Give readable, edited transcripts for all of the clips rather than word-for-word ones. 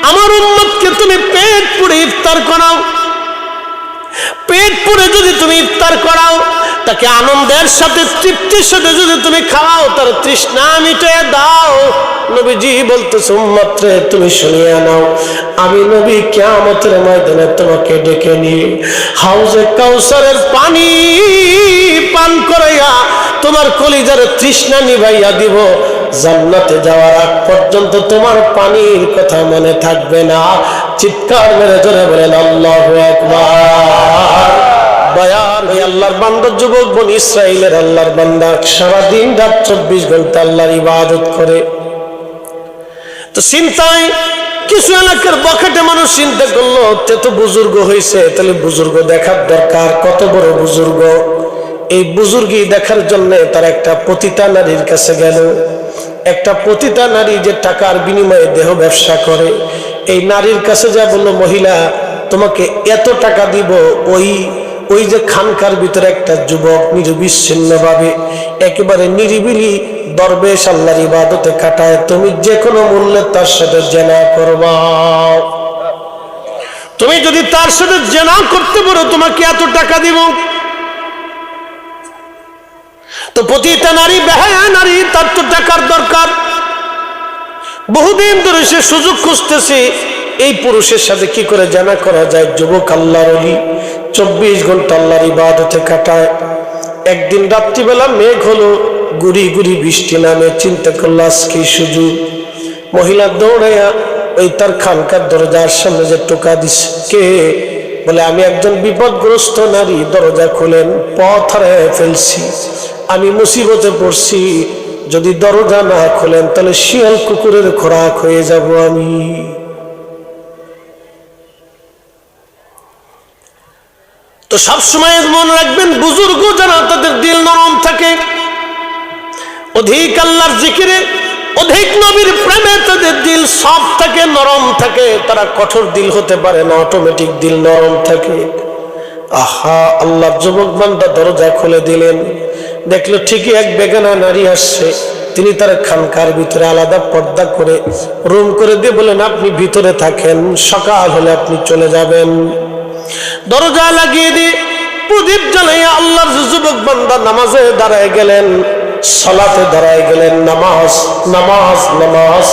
আমার উম্মতকে তুমি পেট পুরে ইফতার করাও। পেট পুরে যদি তুমি ইফতার করাও, তাকে আনন্দের সাথে তৃপ্তির সাথে যদি তুমি খাওয়াও, তার তৃষ্ণা মিটিয়ে দাও। নবীজি বলতেছে, উম্মত রে তুমি শুনিয়া নাও, আমি নবী কিয়ামতের ময়দানে তোমাকে ডেকে নিয়ে হাউজে কাউসারের পানি পান করাইয়া তোমার কলিজার তৃষ্ণা নিভাইয়া দিব। জান্নাতে যাওয়ার আগ পর্যন্ত তোমার পানির কথা মনে থাকবে না। চিৎকার মেরে জোরে বলেন আল্লাহু আকবার। বয়ান আল্লাহর বান্দা, যুবক বনি ইসরাইলের আল্লাহর বান্দা সারাদিন রাত 24 ঘন্টা আল্লাহর ইবাদত করে। তো চিন্তায় কিছু এলাকার বখাটে মানুষ চিন্তা করলো, তে তো বুজুর্গ হয়েছে, তাহলে বুজুর্গ দেখার দরকার। কত বড় বুজুর্গ! এই বুজুর্গি দেখার জন্য তার একটা পতিতা নারীর কাছে গেল। একটা পতিতা নারী যে টাকার বিনিময়ে দেহ ব্যবসা করে, এই নারীর কাছে যা বললো, মহিলা তোমাকে এত টাকা দিব। ওই যে খানকার ভিতরে একটা যুবক নিরবিচ্ছিন্ন ভাবে একেবারে নিরিবিলি দরবেশ আল্লাহর ইবাদতে কাটায়, তুমি যে কোনো মূল্যে তার সাথে জেনা করবা। তুমি যদি তার সাথে জেনা করতে পারো, তোমাকে এত টাকা দিব। তো পতিতা নারী, বেহায়া নারী, তার তো টাকার দরকার। বহুদিন ধরে সে সুযোগ খুঁজতেছে এই পুরুষের সাথে কি করে জানা করা যায়। যুবক আল্লাহর ওলি 24 ঘন্টা আল্লাহর ইবাদতে কাটায়। একদিন রাত্রিবেলা মেঘ হলো, গুড়ি গুড়ি বৃষ্টি নামে। চিন্তা করলো আজকে সুযোগ। মহিলা দৌড়াইয়া ওই তার খানকার দরজার সামনে যে টোকা দিছে, কে বলে, আমি একজন বিপদগ্রস্ত নারী, দরজা খুলেন, পথ হারিয়ে ফেলছি, আমি মুসিবতে পড়ছি, যদি দরজা না খোলেন তাহলে শিয়াল কুকুরের খোরাক হয়ে যাব আমি। তো সবসময় মনে রাখবেন, বুজুর্গ যারা তাদের দিল নরম থাকে, অধিক আল্লাহর জিকিরে, অধিক নবীর প্রেমে তাদের দিল সব থাকে, নরম থাকে। তারা কঠোর দিল হতে পারে না, অটোমেটিক দিল নরম থাকে। আহা, আল্লাহর যুবক বান্দা দরজা খুলে দিলেন, দেখলো ঠিকই এক বেগানা নারী আসছে। তিনি তার খানকার ভিতরে আলাদা পর্দা করে রুম করে দিয়ে বলেন, আপনি ভিতরে থাকেন, সকাল হলে আপনি চলে যাবেন। দরজা লাগিয়ে দিয়ে প্রদীপ জ্বালাইয়া আল্লাহর যুবক বান্দা নামাজে দাঁড়ায় গেলেন, সালাতে দাঁড়ায় গেলেন। নামাজ নামাজ নামাজ,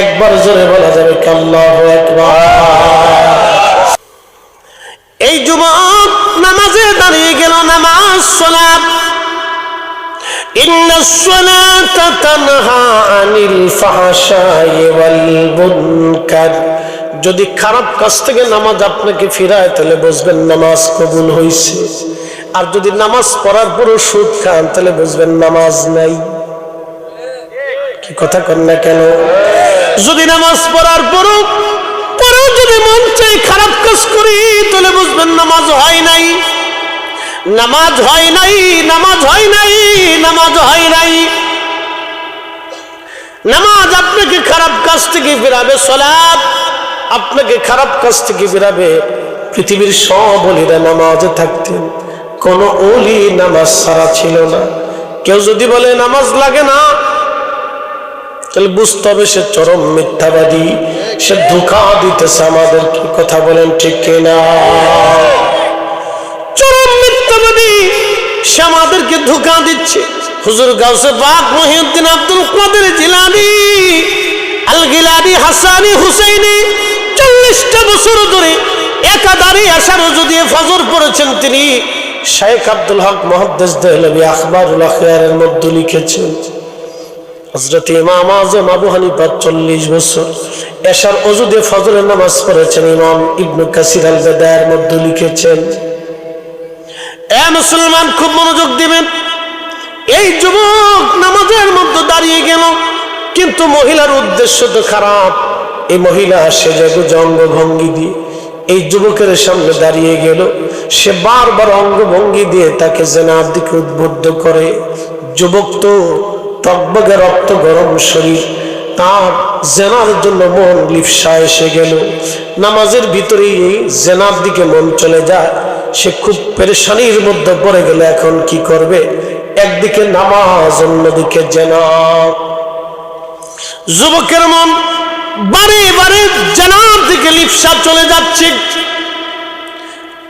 একবার জোরে বলা যাবে কি আল্লাহু আকবার। এই যুবক নামাজে দাঁড়িয়ে গেল, নামাজ সালাত। ইন্নাস সালাতা তানহা আনিল ফাহশাই ওয়াল মুনকার। যদি খারাপ কাজ থেকে নামাজ আপনাকে ফিরায়, তাহলে বুঝবেন নামাজ কবুল হয়েছে। আর যদি নামাজ পড়ার পরও সুদ খান, তাহলে বুঝবেন নামাজ নাই। কি কথা কন না কেন? যদি নামাজ পড়ার পরও যদি মন চাই খারাপ কাজ করি, তাহলে বুঝবেন নামাজ হয় নাই, নামাজ হয় নাই, নামাজ হয় নাই, নামাজ হয় নাই। নামাজ আপনাকে খারাপ কাজ থেকে ফিরাবে, সালাত আপনাকে খারাপ কাজ থেকে ফিরাবে। পৃথিবীর সব ওলিরা নামাজে থাকতেন, কোন ওলি নামাজ ছাড়া ছিল না। কেউ যদি বলে নামাজ লাগে না, তাহলে বুঝতে হবে সে চরম মিথ্যাবাদী, সে ধোঁকা দিতেছে আমাদেরকে। কথা বলেন ঠিক কিনা? চরম মিথ্যাবাদী, সে আমাদেরকে ধোঁকা দিচ্ছে। হুজুর গাউসে পাক মহিউদ্দিন আব্দুল কাদের জিলানী, আল গিলানী, হাসানী, হুসাইনি 40টা বছর ধরে একাধারে আশার ওযু দিয়ে ফজর পড়েছেন। তিনি শেখ আব্দুল হক মুহাদ্দিস দেহলভী আখবারুল আখয়ারের মধ্যে লিখেছেন, হযরত ইমাম আযম আবু হানিফা 40 বছর এশার ওযু দিয়ে ফজরের নামাজ পড়েছেন। ইমাম ইবনে কাসির আল বাদায়ের মধ্যে লিখেছেন। এ মুসলমান, খুব মনোযোগ দিবেন। এই যুবক নামাজের মধ্যে দাঁড়িয়ে গেল, কিন্তু মহিলার উদ্দেশ্য তো খারাপ। এই মহিলা সেজে গুজে অঙ্গভঙ্গি দিয়ে এই যুবকের সামনে দাঁড়িয়ে গেল। সে বারবার অঙ্গভঙ্গি দিয়ে তাকে জেনার দিকে উদ্বুদ্ধ করে। যুবক তো টকবগে রক্ত গরম শরীর, তার জেনার জন্য মন লিপ্সা এসে গেল। নামাজের ভিতরেই এই জেনার দিকে মন চলে যায়। সে খুব পেরেশানির মধ্যে পড়ে গেল, এখন কি করবে? একদিকে নামাজ, অন্যদিকে জেনা। যুবকের মন বারে বারে জেনার লিপ্সা চলে যাচ্ছে।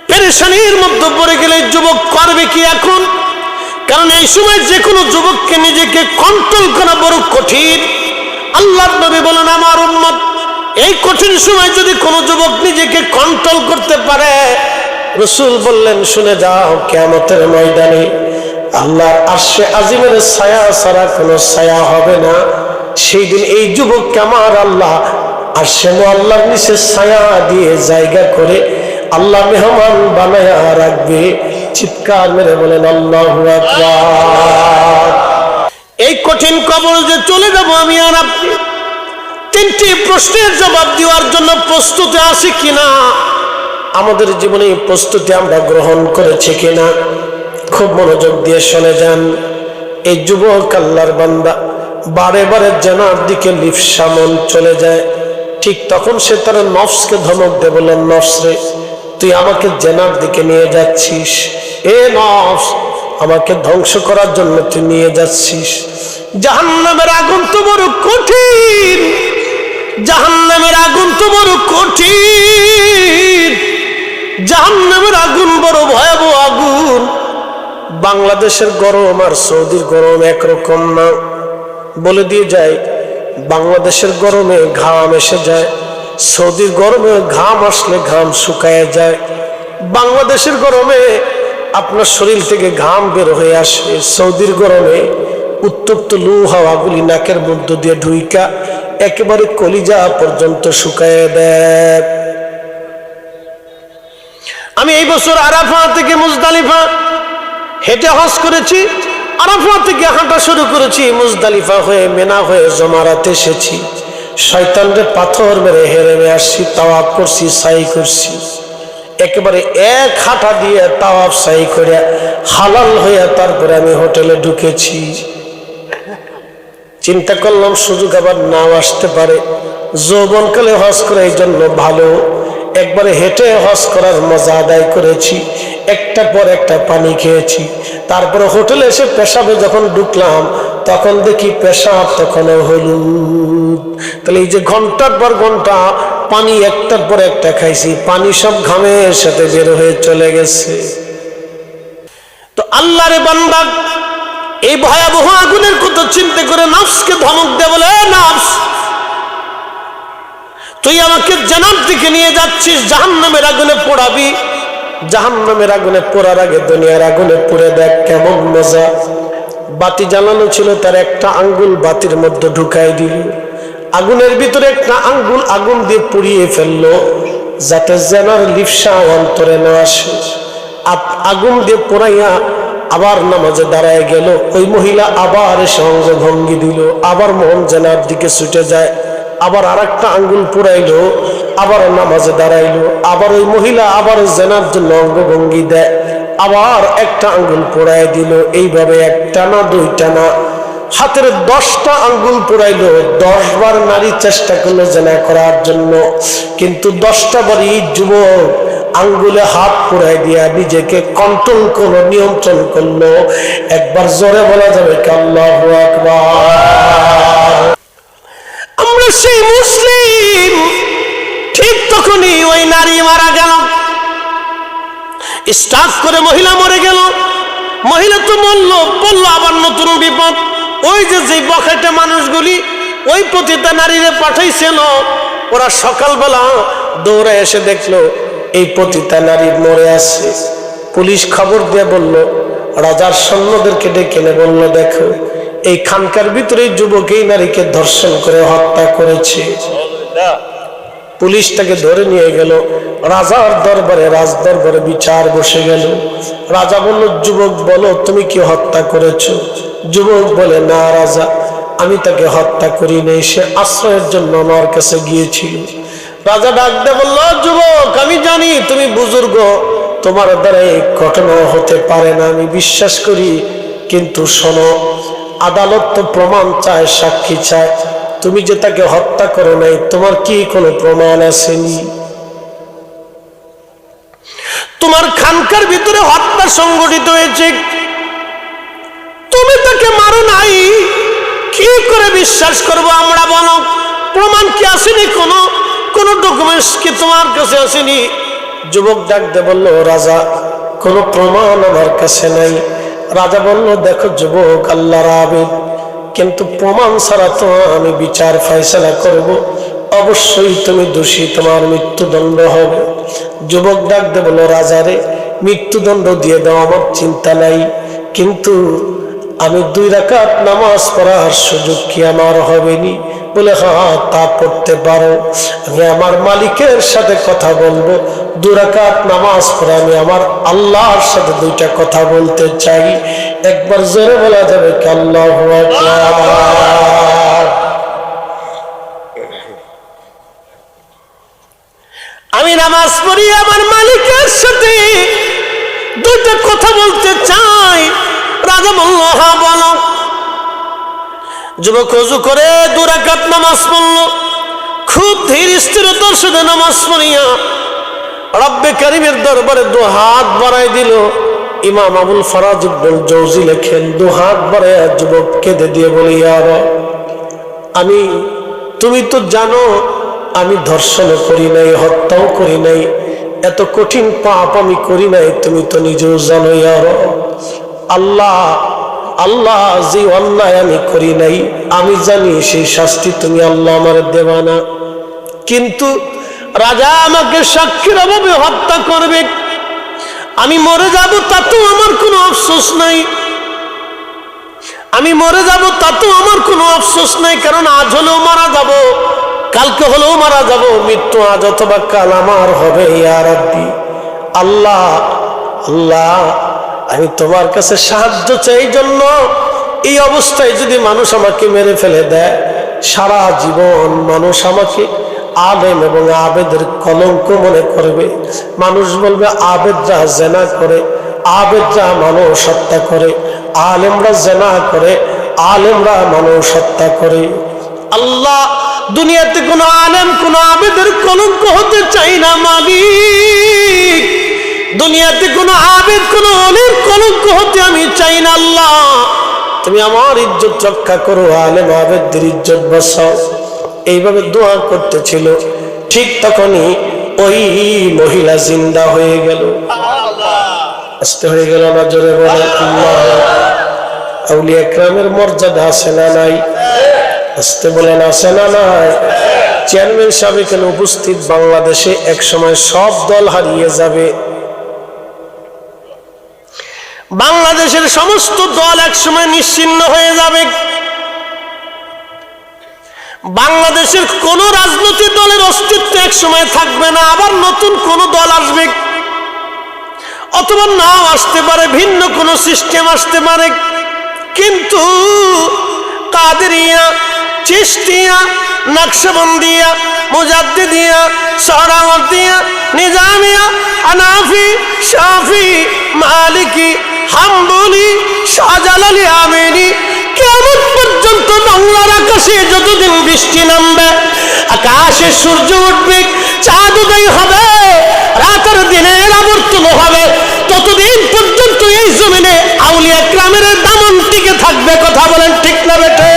পেরেশানির মধ্যে পড়ে গেলে যুবক করবে কি এখন? কারণ এই সময় যে কোনো যুবককে নিজেকে কন্ট্রোল করা বড় কঠিন। আল্লাহর নবী বলেন, আমার উম্মত এই কঠিন সময় যদি কোনো যুবক নিজেকে কন্ট্রোল করতে পারে, রাসূল বললেন শুনে যাও, কিয়ামতের ময়দানে আল্লাহর আরশে আজিমের ছায়া ছাড়া কোনো ছায়া হবে না। সেই দিন এই যুবককে আমার আল্লাহ আরশে মুআল্লার নিচে ছায়া দিয়ে জায়গা করে আল্লাহ মেহমান বানায়া রাখবে। চিৎকার মেরে বলেন আল্লাহু আকবার। এই কঠিন কবর যে চলে যাব আমি আর আপনি, তিনটি প্রশ্নের জবাব দেওয়ার জন্য প্রস্তুতি আছি কিনা, আমাদের জীবনে প্রস্তুতি আমরা গ্রহণ করেছি কিনা, খুব মনোযোগ দিয়ে শুনে যান। এই যুবক আল্লাহর বান্দা বারে বারে জানার দিকে লিপ্সা মন চলে যায়। ঠিক তখন সে তার নফসকে ধমক দিয়ে বললেন, নফস রে, তুই আমাকে জানার দিকে নিয়ে যাচ্ছিস। এ নফস, আমাকে ধ্বংস করার জন্য তুই নিয়ে যাচ্ছিস। জাহান্নামের আগুন তো বড় কঠিন, জাহান্নামের আগুন তো বড় কঠিন, জাহান্নামের আগুন বড় ভয়াবহ আগুন। বাংলাদেশের গরম আর সৌদির গরম একরকম না। বলে দিয়ে যায়, বাংলাদেশের গরমে ঘাম এসে যায়, সৌদির গরমে ঘাম আসলে ঘাম শুকায় যায়। বাংলাদেশের গরমে আপনার শরীর থেকে ঘাম বের হয়ে আসে, সৌদির গরমে উত্তপ্ত লু হাওয়াগুলি নাকের মধ্য দিয়ে ঢুইকা একেবারে কলিজা পর্যন্ত শুকায় দেয়। আমি এই বছর আরাফা থেকে মুজদালিফা হেঁটে হজ করেছি। আরাফা থেকে হাঁটা শুরু করেছি, মুজদালিফা হয়ে মেনা হয়ে জমারাতে এসেছি। শয়তানরে পাথর মেরে হেরেমে আসছি, তাওয়াফ করছি, সাই করছি। একেবারে এক হাঁটা দিয়ে তাওয়াফ সাই করে হালাল হয়ে তারপরে আমি হোটেলে ঢুকেছি। চিন্তা করলাম সুযোগ আবার নাও আসতে পারে, যৌবনকালে হজ করে এই জন্য ভালো। একবারে হেঁটে হজ করার মজা আদায় করেছি, একটা পর একটা পানি খেয়েছি। তারপরে হোটেলে এসে পেশাবে যখন ঢুকলাম তখন দেখি পেশাব তখনও হলুদ। তাহলে এই যে ঘন্টার পর ঘন্টা পানি একটার পর একটা খাইছি, পানি সব ঘামের সাথে বের হয়ে চলে গেছে। তো আল্লাহরে বান্দা এই ভয়াবহ আগুনের কথা চিন্তা করে নফসকে ধমক দে, বলে নফস, তুই আমাকে জান্নাত দিকে নিয়ে যাচ্ছিস, জাহান্নামের আগুনে পোড়াবি। জাহান্নামের আগুনে পোড়ার আগে দুনিয়ার আগুনে পুড়ে দেখ কেমন মজা। বাতি জ্বালানো ছিল, তার একটা আঙ্গুল বাতির মধ্যে ঢুকাই দিল, আগুনের ভিতরে একটা আঙ্গুল আগুন দিয়ে পুড়িয়ে ফেললো, যাতে জানার লিপ্সা অন্তরে না আসে। আগুন দিয়ে পোড়াইয়া আবার নামাজে দাঁড়ায় গেল। ওই মহিলা আবার এসে অঙ্গভঙ্গি দিল, আবার মন জানার দিকে ছুটে যায়। আবার আর একটা আঙ্গুল পুরাইলো, আবার নামাজে দাঁড়াইলো। আবার ওই মহিলা আবার জেনার জন্য অঙ্গভঙ্গি দেয়, আবার একটা আঙ্গুল পোড়াই দিল। এইভাবে একটা না দুইটা না, হাতের 10টা আঙ্গুল পোড়াইলো। 10 বার নারী চেষ্টা করলো জেনা করার জন্য, কিন্তু 10টা বারই যুবক আঙ্গুলে হাত পোড়াই দিয়া নিজেকে কন্ট্রোল করলো, নিয়ন্ত্রণ করলো। একবার জোরে বলা যাবে আল্লাহু আকবার। আমরা সেই মুসলিম। ঠিক তখনই ওই নারী মারা গেল, স্টার্ট করে মহিলা মরে গেল। মহিলা তো মরলো, বললো আবার নতুন বিপদ। ওই যে বখাটে মানুষগুলি ওই পতিতা নারীরে পাঠাইছিল, ওরা সকালবেলা দৌড়ে এসে দেখলো এই পতিতা নারী মরে আছে। পুলিশ খবর দিয়ে বলল, রাজার সৈন্যদেরকে ডেকে এনে বলল, দেখো এই খানকার ভিতরে যুবক এই নারীকে ধর্ষণ করে হত্যা করেছে। পুলিশ তাকে ধরে নিয়ে গেল রাজার দরবারে। রাজ দরবারে বিচার বসে গেল। রাজা বলল, যুবক বলো তুমি কি হত্যা করেছো? যুবক বলে, না রাজা, আমি তাকে হত্যা করি নাই, সে আশ্রয়ের জন্য আমার কাছে গিয়েছিল। রাজা ডাক দিয়ে বলল, যুবক আমি জানি তুমি বুজুর্গ, তোমার দ্বারা এই ঘটনা হতে পারে না, আমি বিশ্বাস করি, কিন্তু শোনো, আদালত তো প্রমাণ চায়, সাক্ষী চায়। তুমি যে তাকে হত্যা করো নাই, তোমার কি কোনো প্রমাণ আসেনি? তোমার খানকার ভিতরে হত্যা সংগঠিত হয়েছে, তুমি তাকে মারো নাই, কি করে বিশ্বাস করবো আমরা? বলো প্রমাণ কি আসেনি? কোনো ডকুমেন্টস কি তোমার কাছে আসেনি? যুবক ডাক দিয়ে বলল, রাজা কোনো প্রমাণ আমার কাছে নাই। রাজা বলল, দেখো যুবক, আল্লাহর আবেদ, কিন্তু প্রমাণ ছাড়া তো আমি বিচার ফয়সালা করব, অবশ্যই তুমি দোষী, তোমার মৃত্যুদণ্ড হবে। যুবক ডাক দিয়ে বলল, রাজারে মৃত্যুদণ্ড দিয়ে দাও, আমার চিন্তা নাই, কিন্তু আমি 2 রাকাত নামাজ পড়ার সুযোগ কি আমার হবেনি? বলে, হ্যাঁ তা পড়তে পারো, আমি আমার মালিকের সাথে কথা বলবো, 2 রাকাত নামাজ পড়ে আমি আমার আল্লাহর সাথে 2টা কথা বলতে চাই। একবার জোরে বলা যাবে কি আল্লাহু আকবার? আমি নামাজ পড়ি, আমার মালিকের সাথে 2টা কথা বলতে চাই। রাজা বলল, হ্যাঁ বলো। যুবক ওযু করে 2 রাকাত নামাজ পড়ল, খুব ধীর স্থিরতার সাথে নামাজ পড়িয়া রব্বে কারীমের দরবারে 2 হাত বাড়াই দিল। ইমাম আবুল ফরাজ ইবনুল জৌজি লেখেন, 2 হাত বাড়াইয়া যুবক কেঁদে দিয়ে বলে, ইয়া রব, তুমি তো জানো আমি ধর্ষণও করি নাই, হত্যাও করি নাই, এত কঠিন পাপ আমি করি নাই, তুমি তো নিজেও জানো। ইয়া রব, আল্লাহ আল্লাহ, যে অন্যায় আমি করি নাই আমি জানি, সেই শাস্তি তুমি আল্লাহ আমার দেবা না, কিন্তু রাজা আমাকে সাক্ষীর অভাবে হত্যা করবে, আমি মরে যাব তাতেও আমার কোনো আফসোস নাই, আমি মরে যাব তাতেও আমার কোনো আফসোস নাই, কারণ আজ হলেও মারা যাব, কালকে হলেও মারা যাব, মৃত্যু আজ অথবা কাল আমার হবে। ইয়া রাব্বি, আল্লাহ আল্লাহ, আমি তোমার কাছে সাহায্য চাই, জন্য এই অবস্থায় যদি মানুষ আমাকে মেরে ফেলে দেয়, সারা জীবন মানুষ আমাকে আলেম এবং আবেদের কলঙ্ক মনে করবে। মানুষ বলবে আবেদরা জেনা করে, আবেদরা মানুষ হত্যা করে, আলেমরা জেনা করে, আলেমরা মানুষ হত্যা করে। আল্লাহ, দুনিয়াতে কোনো আলেম কোনো আবেদের কলঙ্ক হতে চাই না মালিক, দুনিয়াতে কোনো আবেদ কোনো অলির কলঙ্ক হতে আমি চাই না। আল্লাহ, তুমি আমার ইজ্জত রক্ষা করো, আলেম আবেদদের ইজ্জত বাঁচাও। এইভাবে দোয়া করতেছিল, ঠিক তখনই ওই মহিলা জিন্দা হয়ে গেল। আস্তে হয়ে গেল না? জোরে বলে আল্লাহ। আউলিয়া কেরামের মর্যাদা আছে না নাই? আস্তে বলেন, আছে না নাই? চেয়ারম্যান সাহেব এখানে উপস্থিত, বাংলাদেশে এক সময় সব দল হারিয়ে যাবে, বাংলাদেশের সমস্ত দল এক সময় নিশ্চিহ্ন হয়ে যাবে, বাংলাদেশের কোন রাজনৈতিক দলের অস্তিত্ব এক সময় থাকবে না, আবার নতুন কোন দল আসবে, অথবা নাও আসতে পারে, ভিন্ন কোন সিস্টেম আসতে পারে, কিন্তু কাদেরিয়া, চিশতিয়া, নকশবন্দিয়া, মুজাদ্দিদিয়া, সোহরাওয়ার্দিয়া, নিজামিয়া, হানাফি, শাফি, মালিকি, হাম্বলি, শাহজালালি, আমিনি, কিয়ামত পর্যন্ত বাংলার আকাশে যতদিন বৃষ্টি নামবে, আকাশে সূর্য উঠবে, চাঁদ উদয় হবে, রাতের দিনের আবর্তন হবে, ততদিন পর্যন্ত এই জমিনে আউলিয়া কেরামের দামন টিকে থাকবে। কথা বলেন ঠিক না বেটে?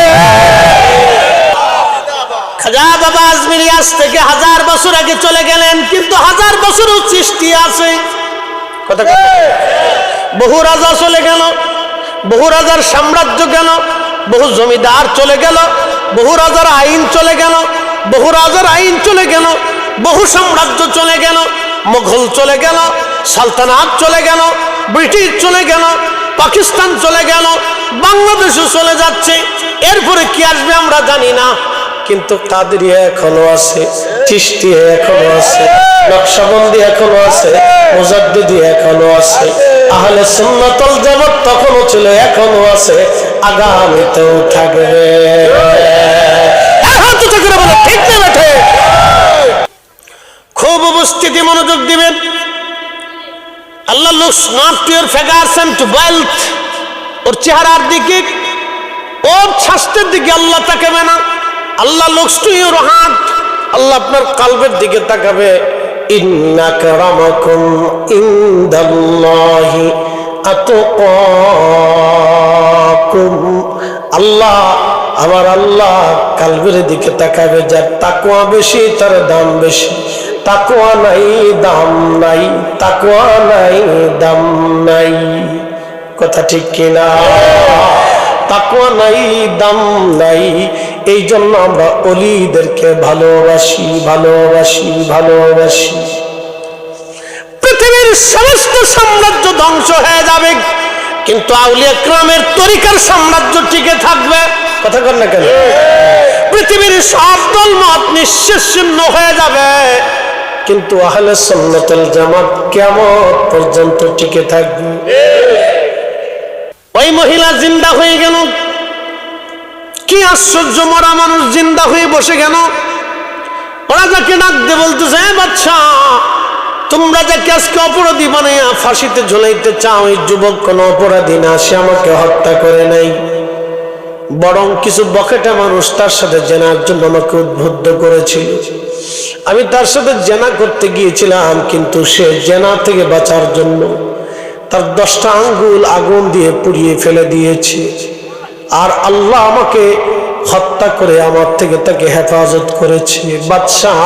খাজা বাবা আজমিরি আজ থেকে 1000 বছর আগে চলে গেলেন, কিন্তু 1000 বছরও সৃষ্টি আছে। কথা বহু রাজা চলে গেল, বহু রাজার সাম্রাজ্য গেল, বহু জমিদার চলে গেল, বহু রাজার আইন চলে গেল, বহু রাজার আইন চলে গেল, বহু সাম্রাজ্য চলে গেল, মুঘল চলে গেল, সালতানাত চলে গেল, ব্রিটিশ চলে গেল, পাকিস্তান চলে গেল, বাংলাদেশও চলে যাচ্ছে, এরপরে কি আসবে আমরা জানি না, কিন্তু কাদেরিয়া এখনো আছে, চিশতিয়া এখনো আছে, নকশবন্দি এখনো আছে, মুজাদ্দিদি এখনো আছে, আহলে সুন্নাত ওয়াল জামাত তখনও ছিল, এখনো আছে, আগামীতেও থাকবে। ঠিক না বেঠে? খুব উপস্থিতি, মনোযোগ দিবেন। আল্লাহ looks not to your figures and to wealth, ওর চেহারার দিকে, ওর স্বাস্থ্যের দিকে আল্লাহ তাকাবে না। আল্লাহ looks to your heart, আল্লাহ আপনার কলবের দিকে তাকাবে। ইন্না আকরামাকুম ইনদাল্লাহি আতকাকুম, আল্লাহ, আমার আল্লাহ কলবের দিকে তাকাবে, যার তাকওয়া বেশি তার দাম বেশি। তাকওয়া নাই দাম নাই, তাকওয়া নাই দাম নাই। কথা ঠিক কিনা? তাকওয়া নাই দাম নাই। এই জন্য আমরা ওলিদেরকে ভালোবাসি, ভালোবাসি, ভালোবাসি। পৃথিবীর সমস্ত সাম্রাজ্য ধ্বংস হয়ে যাবে, কিন্তু আউলিয়া কিরামের তরিকার সাম্রাজ্য টিকে থাকবে। কথা কর না কেন? পৃথিবীর সব দলমত নিঃশেষিন্ন হয়ে যাবে, কিন্তু আহলে সুন্নাত ওয়াল জামাত কিয়ামত পর্যন্ত টিকে থাকবে। ওই মহিলা জিন্দা হয়ে গেল। কি আশ্চর্য, মরা মানুষ জিন্দা হয়ে বসে গেল। ওরা যাকে ডাক দিয়ে বলতেছে, বাচ্চা তোমরা যাকে আজকে অপরাধী বানাইয়া ফাঁসিতে ঝুলাইতে চাও, এই যুবক কোনো অপরাধী না, সে আমাকে হত্যা করে নাই, বরং কিছু বকেটা মানুষ তার সাথে জেনার জন্য আমাকে উদ্বুদ্ধ করেছিল। আমি তার সাথে জেনা করতে গিয়েছিলাম, কিন্তু সে জেনা থেকে বাঁচার জন্য তার 10টা আঙ্গুল আগুন দিয়ে পুড়িয়ে ফেলে দিয়েছে। আর আল্লাহ আমাকে হত্যা করে আমার থেকে তাকে হেফাজত করেছে। বাদশাহ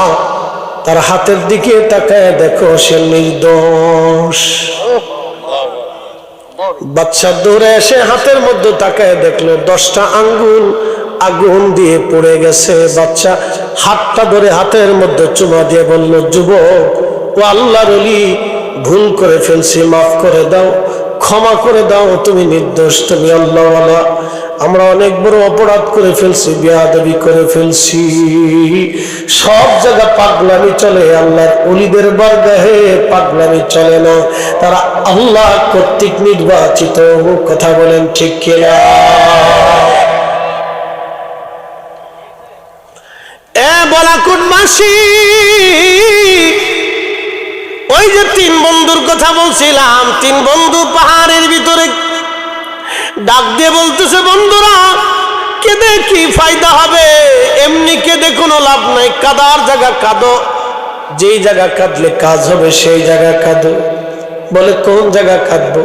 তার হাতের দিকে তাকায় দেখো, সে নির্দোষ। বাদশা দৌড়ে এসে হাতের মধ্যে তাকায় দেখলো 10টা আঙ্গুল আগুন দিয়ে পড়ে গেছে। বাদশা হাতটা ধরে হাতের মধ্যে চুমা দিয়ে বলল, যুবক, ও আল্লাহর ওলি, ভুল করে ফেলছি, মাফ করে দাও, ক্ষমা করে দাও, তুমি নির্দোষ, তুমি আল্লাহওয়ালা। আমরা অনেক বড় অপরাধ করে ফেলছি, বেয়াদবি করে ফেলছি। সব জায়গা পাগলামি চলে, আল্লাহর ওলিদের বারগাহে পাগলামি চলে না, তারা আল্লাহ কর্তৃক নির্বাচিত। কথা বলেন ঠিক কিনা? বলাকুটবাসী, ওই যে 3 বন্ধুর কথা বলছিলাম, 3 বন্ধু পাহাড়ের ভিতরে ডাক দিয়ে বলতেছে, বন্ধুরা কেঁদে কি ফায়দা হবে, এমনি কেঁদে কোনো লাভ নাই, কাদার জায়গা কাঁদো, যেই জায়গা কাঁদলে কাজ হবে সেই জায়গা কাঁদো। বলে কোন জায়গা কাঁদবো?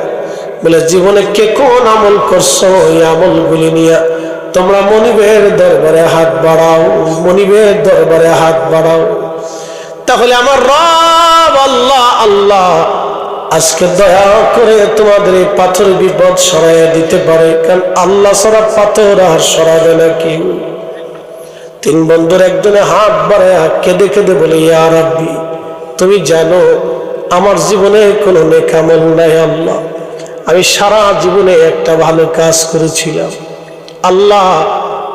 বলে জীবনে কে কোন আমল করছো, ওই আমলগুলি নিয়ে তোমরা মনিবের দরবারে হাত বাড়াও, মনিবের দরবারে হাত বাড়াও। তাহলে আমার রব আল্লাহ আল্লাহ আজকে দয়া করে তোমাদের এই পাথর বিপদ সরাইয়া দিতে পারে, কারণ আল্লাহ ছাড়া পাথর আর সরাবে না কেউ। 3 বন্ধুর একজনে হাত বাড়ায় কেঁদে কেঁদে বলে, ইয়া রাব্বি, তুমি জানো আমার জীবনে কোনো নেক আমল নাই আল্লাহ, আমি সারা জীবনে একটা ভালো কাজ করেছিলাম আল্লাহ।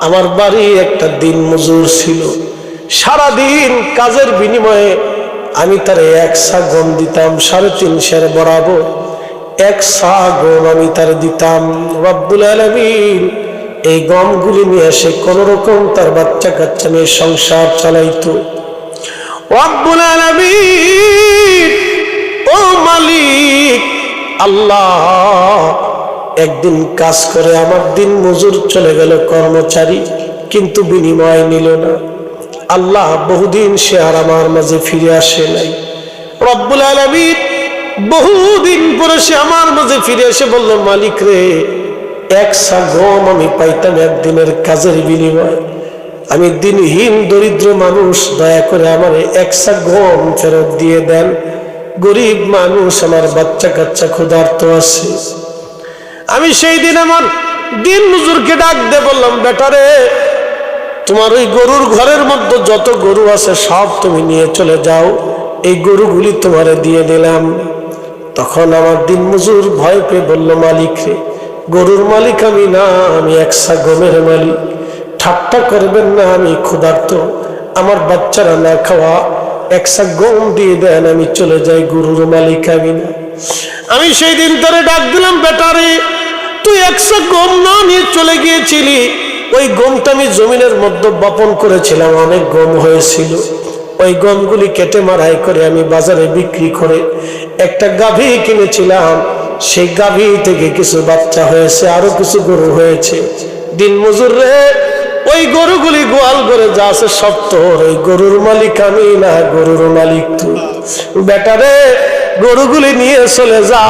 আমার বাড়ি একটা দিন মজুর ছিল, সারাদিন কাজের বিনিময়ে আমি তারে 1 সা গম দিতাম, 3.5 সের বরাবর 1 সা গম আমি তারে দিতাম। রব্বুল আলামিন এই গমগুলি নিয়ে এসে কোন রকম তার বাচ্চা কাচ্চা নিয়ে সংসার চালাইতো। রব্বুল আলামিন, ও মালিক আল্লাহ, একদিন কাজ করে আমার দিন মজুর চলে গেল কর্মচারী, কিন্তু বিনিময় নিল না। আল্লাহ বহুদিন সে আর আমার মাঝে ফিরে আসে নাই। রব্বুল আলামিন বহুদিন পরে সে আমার মাঝে ফিরে এসে বলল, মালিক রে, 1 সা গম আমি পাইতাম একদিনের কাজের বিনিময়, আমি দিনহীন দরিদ্র মানুষ, দয়া করে আমার 1 সা গম ফেরত দিয়ে দেন, গরিব মানুষ, আমার বাচ্চা কাচ্চা ক্ষুধার্ত আছে। আমি সেই দিন আমার দিন মজুরকে ডাক দিয়ে বললাম, বেটারে, তোমার ওই গরুর ঘরের মধ্যে যত গরু আছে সব তুমি নিয়ে চলে যাও, এই গরুগুলি তোমারে দিয়ে দিলাম। তখন আমার দিন মজুর ভয় পেয়ে বলল, মালিক রে, গরুর মালিক আমি না, আমি 1 সা গমের মালিক, ঠাট্টা করবেন না, আমি ক্ষুধার্ত, আমার বাচ্চারা না খাওয়া, 1 সা গম দিয়ে দেন, আমি চলে যাই, গরুর মালিক আমি না। আমি সেই দিন ধরে ডাক দিলাম, বেটারে, তুই 1 সা গম না নিয়ে চলে গিয়েছিলি, ওই গমটা আমি জমিনের মধ্যে বপন করেছিলাম, অনেক গম হয়েছিল, ওই গমগুলি কেটে মাড়াই করে আমি বাজারে বিক্রি করে একটা গাভী কিনেছিলাম, সেই গাভী থেকে কিছু বাচ্চা হয়েছে, আরো কিছু গরু হয়েছে। দিন মজুর রে, ওই গরুগুলি গোয়াল করে যা আছে সব তোর, ওই গরুর মালিক আমি না, গরুর মালিক তুই। বেটারে, গরুগুলি নিয়ে চলে যা,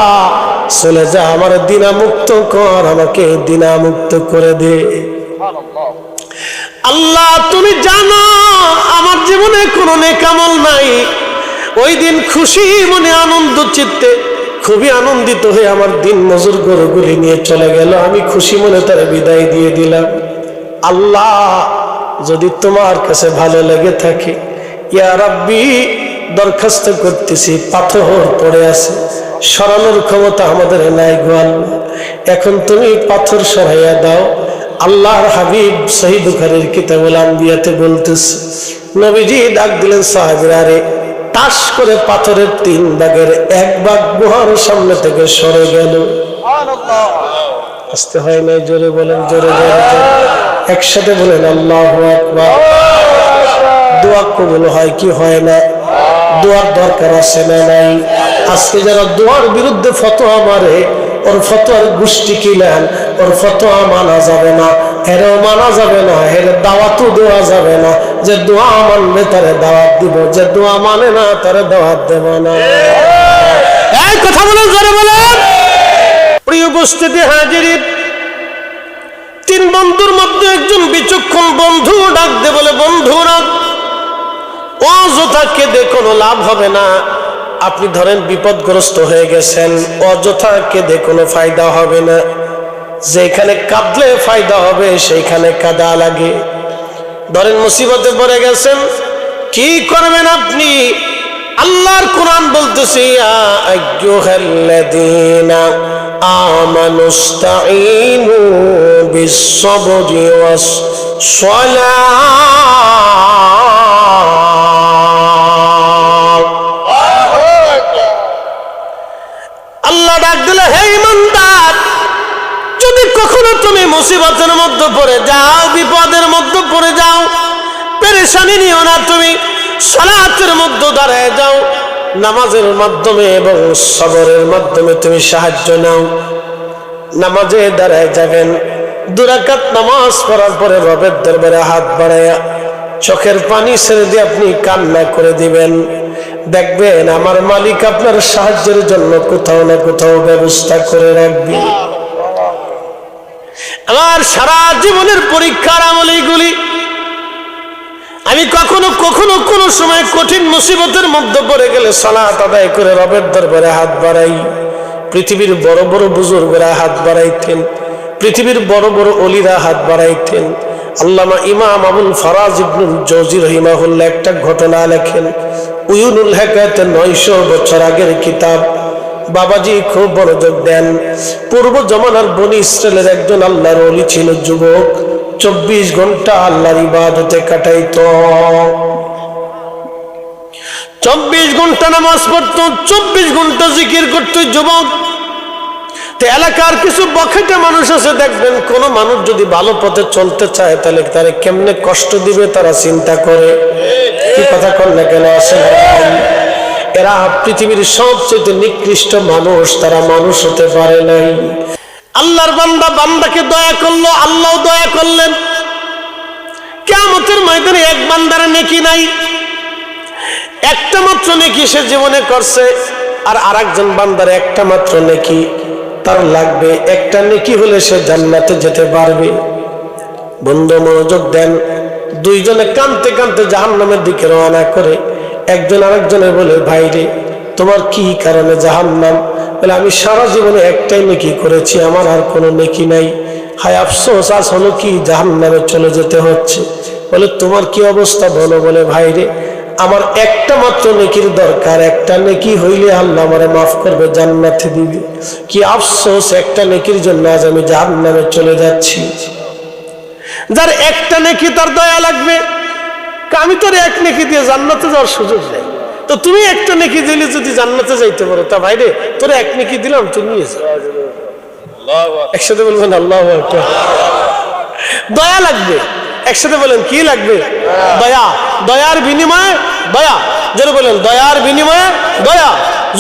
চলে যা, আমার দিনামুক্ত কর, আমাকে দিনামুক্ত করে দে। আল্লাহ তুমি জানো আমার জীবনে কোনো নেক আমল নাই, ওই দিন খুশি মনে আনন্দ চিত্তে খুবই আনন্দিত হয়ে আমার দিন মজুর গরুগুলি নিয়ে চলে গেল। আমি খুশি মনে তার বিদায় দিয়ে দিলাম। আল্লাহ, যদি তোমার কাছে ভালো লেগে থাকে, ইয়া রাব্বি, দরখাস্ত করতেছি, পাথর পড়ে আছে, সরানোর ক্ষমতা আমাদের নাই গো আল্লাহ, এখন তুমি পাথর সরাইয়া দাও। আল্লাহর হাবিব সহিহ বুখারীর কিতাবুল আম্বিয়াতে বলতেছে, নবীজি ডাক দিলেন, সাহাবীরা রে, টাস করে পাথরের 3 ভাগের 1 ভাগ গুহার সামনে থেকে সরে গেল। সুবহানাল্লাহ। আসতে হয় না, জোরে বলেন, জোরে জোরে একসাথে বলেন আল্লাহু আকবার। দোয়া কবুল হয় কি হয় না? দোয়ার দরকার আছে না নাই? আজকে যারা দোয়ার বিরুদ্ধে ফতোয়া মারে, ওর ফতোয়ার গোষ্ঠী কিলেন, ওর ফতোয়া মানা যাবে না, এরও মানা যাবে না, এর দাওয়াতও দেওয়া যাবে না। যে দোয়া মানবে তারে দাওয়াত দিব, যে দোয়া মানে না তারে দাওয়াত দেব না। এই কথা বলেন, জোরে বলেন। প্রিয় উপস্থিতি হাজির, 3 বন্ধুর মধ্যে একজন বিচক্ষণ বন্ধু ডাক দে বলে, বন্ধুরা, অযথা কেঁদে কোনো লাভ হবে না। আপনি ধরেন বিপদগ্রস্ত হয়ে গেছেন, অযথা কেঁদে কোনো ফায়দা হবে না। যেখানে কাঁদলে ফায়দা হবে সেইখানে কাঁদা লাগে। ধরেন মুসিবতে পড়ে গেছেন, কি করবেন আপনি? আল্লাহর কোরআন বলতেছে, ইয়া আইয়ুহাল্লাযীনা আমানুস্তাঈনু বিস-সাবরি ওয়াস-সালাহ। আল্লাহ ডাক দিলে, হে ইমানদার, যদি কখনো তুমি মুসিবতের মধ্যে পড়ে যাও, বিপদের মধ্যে পড়ে যাও, পেরেশানি নিও না, তুমি সালাতের মধ্যে দাঁড়ায় যাও, নামাজের মাধ্যমে এবং সবরের মাধ্যমে তুমি সাহায্য নাও। নামাজে দাঁড়ায় যাবেন, 2 রাকাত নামাজ পড়ার পরে রবের দরবারে হাত বাড়ায়া চোখের পানি ছেড়ে দিয়ে আপনি কান্না করে দিবেন। দেখবেন আমার মালিক আপনার সাহায্যের জন্য কোথাও না কোথাও ব্যবস্থা করে রাখবে। আমার সারা জীবনের পরীক্ষার আমল এইগুলি। আমি কখনো কখনো কোনো সময় কঠিন মুসিবতের মধ্যে পড়ে গেলে সালাত আদায় করে রবের দরবারে হাত বাড়াই। পৃথিবীর বড় বড় বুজুর্গরা হাত বাড়াইতেন, পৃথিবীর বড় বড় ওলিরা হাত বাড়াইতেন। আল্লামা ইমাম আবুল ফারাজ ইবনুল জৌজি রাহিমাহুল্লাহ একটা ঘটনা লেখেন, উয়ুনুল হিকায়াতে 900 বছর আগের কিতাব। বাবাজি খুব মনোযোগ দেন। পূর্ব জমানার বনি ইসরায়েলের একজন আল্লাহর ওলি ছিল, যুবক, 24 ঘন্টা আল্লাহর ইবাদতে কাটাইতো, 24 ঘন্টা নামাজ পড়তো, 24 ঘন্টা জিকির করতো যুবক। তো এলাকার কিছু বখাটে মানুষ আছে, দেখবেন কোন মানুষ যদি ভালো পথে চলতে চায় তাহলে তারা কেমনে কষ্ট দিবে তারা চিন্তা করে। কি কথা করলে কেন আসে? এরা পৃথিবীর সবচেয়ে নিকৃষ্ট মানুষ, তারা মানুষ হতে পারে নাই। আল্লাহর বান্দা বান্দাকে দয়া করলো, আল্লাহ দয়া করলেন। কিয়ামতের ময়দানে এক বান্দার নেকি নাই, একটা মাত্র নেকি সে জীবনে করছে, আর আরেকজন বান্দার একটা মাত্র নেকি তার লাগবে। একটা নেকি হলে সে জান্নাতে যেতে পারবে। বন্ধু মনোযোগ দেন। 2 জনে কাঁদতে কাঁদতে জাহান্নামের দিকে রওনা করে। একজন আরেকজনের বলে, ভাই রে, তোমার কি কারণে জাহান্নাম? বলে, আমি সারা জীবনে একটাই নেকি করেছি, আমার আর কোনো নেকি নাই। হায় আফসোস, আজ হলো কি জাহান্নামে চলে যেতে হচ্ছে। বলে, তোমার কি অবস্থা বলো? বলে, ভাই রে, আমার একটা মাত্র নেকির দরকার, একটা নেকি হইলে আল্লাহ আমারে মাফ করবে, জান্নাতে দিবে। কি আফসোস, একটা নেকির জন্য আজ আমি জাহান্নামে চলে যাচ্ছি। যার একটা নেকি তার দয়া লাগবে, আমি তোর এক নেকি দিয়ে জান্নাতে যাওয়ার সুযোগ নেই, তো তুমি একটা নেকি দিলে যদি জান্নাতে যাইতে পারো, তা ভাইরে তোর এক নেকি দিলাম, তুই নিয়ে যা। একসাথে বলবেন আল্লাহু আকবার। দয়া লাগবে, একসাথে বলেন কি লাগবে? দয়া। দয়ার বিনিময়ে দয়া, যারা বলেন দয়ার বিনিময়ে দয়া।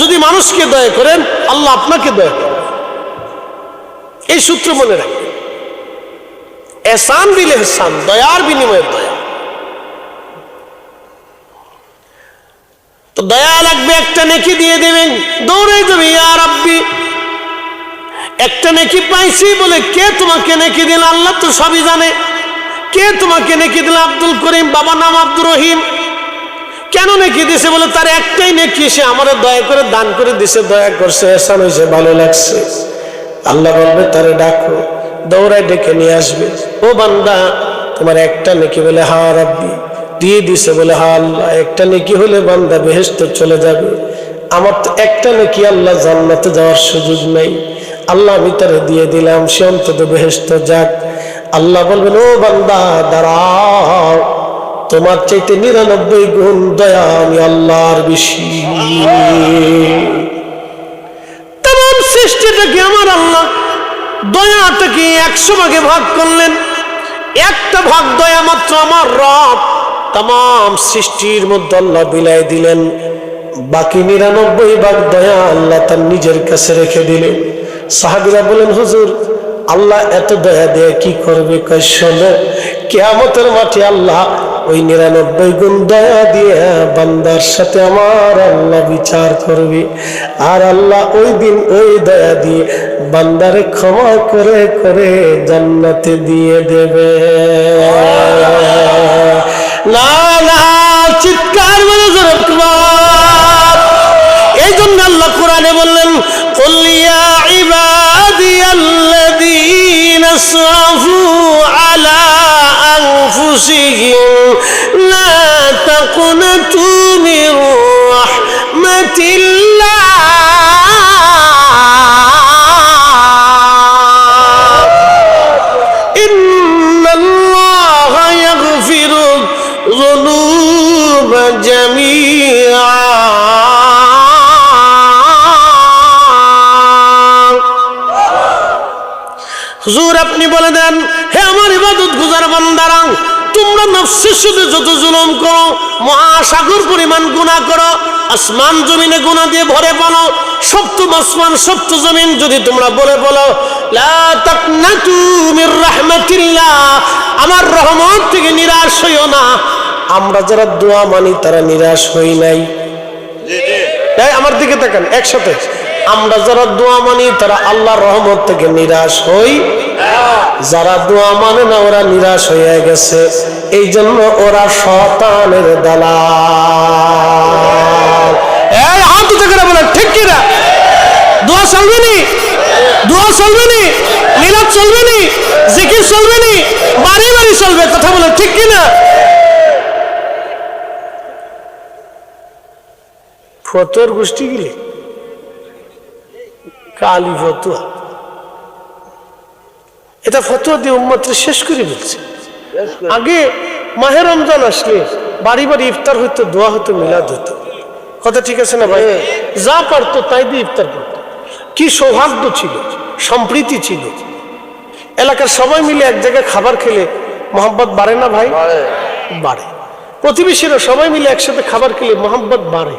যদি মানুষকে দয়া করেন, আল্লাহ আপনাকে দয়া করেন। এই সূত্র মনে রাখবেন। এহসান বিল এহসান, দয়ার বিনিময়ে দয়া। তো দয়া লাগবে, একটা নেকি দিয়ে দেবেন, দৌড়ে যাবে, ইয়া রাব্বি একটা নেকি পাইছি। বলে, কে তোমাকে নেকি দিল? আল্লাহ তো সবই জানে। কে তোমাকে নেকি দিল? আব্দুল করিম, বাবা নাম আব্দুর রহিম। কেন নেকি দিছে? বলে তার একটাই নেকি, সে আমারে দয়া করে দান করে দিছে, দয়া করছে, এহসান হয়েছে, ভালো লাগছে। আল্লাহ বলবে তারে ডাকো, দৌড়ায় ডেকে নিয়ে আসবে। ও বান্দা তোমার একটা নেকি? বলে হ্যাঁ রাব্বি। দিয়ে দিছে? বলে হ্যাঁ আল্লাহ। একটা নেকি হলে বান্দা বেহেশতে চলে যাবে, আমার তো একটা নেকি আল্লাহ জান্নাতে যাওয়ার সুযোগ নেই। আল্লাহ আমি তারে দিয়ে দিলাম, সে অন্তত বেহেশতে যাক। আল্লাহ বলবেন ও বান্দা দাঁড়াও, তোমার চাইতে 99 গুণ দয়া আমি আল্লাহর বেশি। তাম সৃষ্টিটাকে আমার আল্লাহ দয়াটাকে 100 ভাগে ভাগ করলেন, একটা ভাগ দয়া মাত্র আমার রব তাম সৃষ্টির মধ্যে আল্লাহ বিলাই দিলেন। বাকি 99 ভাগ দয়া আল্লাহ তার নিজের কাছে রেখে দিলেন। সাহাবীরা বলেন হুজুর আল্লাহ এত দয়া দিয়ে কি করবে? কয় শোনো, কিয়ামতের মাঠে আল্লাহ ওই 99 গুণ দয়া দিয়ে বান্দার সাথে আমার আল্লাহ বিচার করবে, আর আল্লাহ ওই দিন ওই দয়া দিয়ে বান্দারে ক্ষমা করে করে জান্নাতে দিয়ে দেবে। না না, চিৎকার বলে জোরে আকবার। এই জন্য আল্লাহ কোরআনে বললেন কুল ইয়া ইবাদিয়াল্লাযীনা আসরাফু আলা আনফুসিহিম লা তাকুনাতু মির রাহমাতিল্লাহ ইন্নাল্লাহা ইয়াগফিরু যুনুবা জামিআ। হুজুর আপনি বলে দেন, হে আমার ইবাদত গুজার বান্দারা, তোমরা নফসের সাথে যত জুলুম করো, মহাসাগর পরিমাণ গুনাহ করো, আসমান জমিনে গুনাহ দিয়ে ভরে পড়ো, সপ্তম আসমান সপ্ত জমিন যদি তোমরা বলে বলো লা তাকনাতু মির রাহমাতিল্লাহ, আমার রহমত থেকে নিরাশ হইও না। আমরা যারা দোয়া মানি তারা নিরাশ হই নাই। আমার দিকে তাকান একসাথে, আমরা যারা দোয়া মানি তারা আল্লাহর রহমত থেকে নিরাশ হই, যারা দোয়া মানে না ওরা নিরাশ হয়ে গেছে। এই জন্য ওরা শয়তানের দালাল। এই হাত উঁচু করে বলেন ঠিক কি না? দোয়া চলবে নি? দোয়া চলবে নি? মিলাদ চলবে নি? জিকির চলবে নি? বাড়ি বাড়ি চলবে, কথা বলেন ঠিক কি না? ফতোয়ার গোষ্ঠী গিলে কালি ফতুয়া, এটা ফতুয়া দিয়ে উম্মতকে শেষ করে ফেলছে। আগে মাহে রমজান আসলে বাড়ি বাড়ি ইফতার হইতো, দোয়া হতো, মিলাদ হতো, কথা ঠিক আছে না ভাই? যা পারতো তাই দিয়ে ইফতার করতো। কি সৌহার্দ্য ছিল, সম্প্রীতি ছিল। এলাকার সবাই মিলে এক জায়গায় খাবার খেলে মোহাম্মত বাড়ে না ভাই? বাড়ে। প্রতিবেশীরা সবাই মিলে একসাথে খাবার খেলে মোহাম্মত বাড়ে।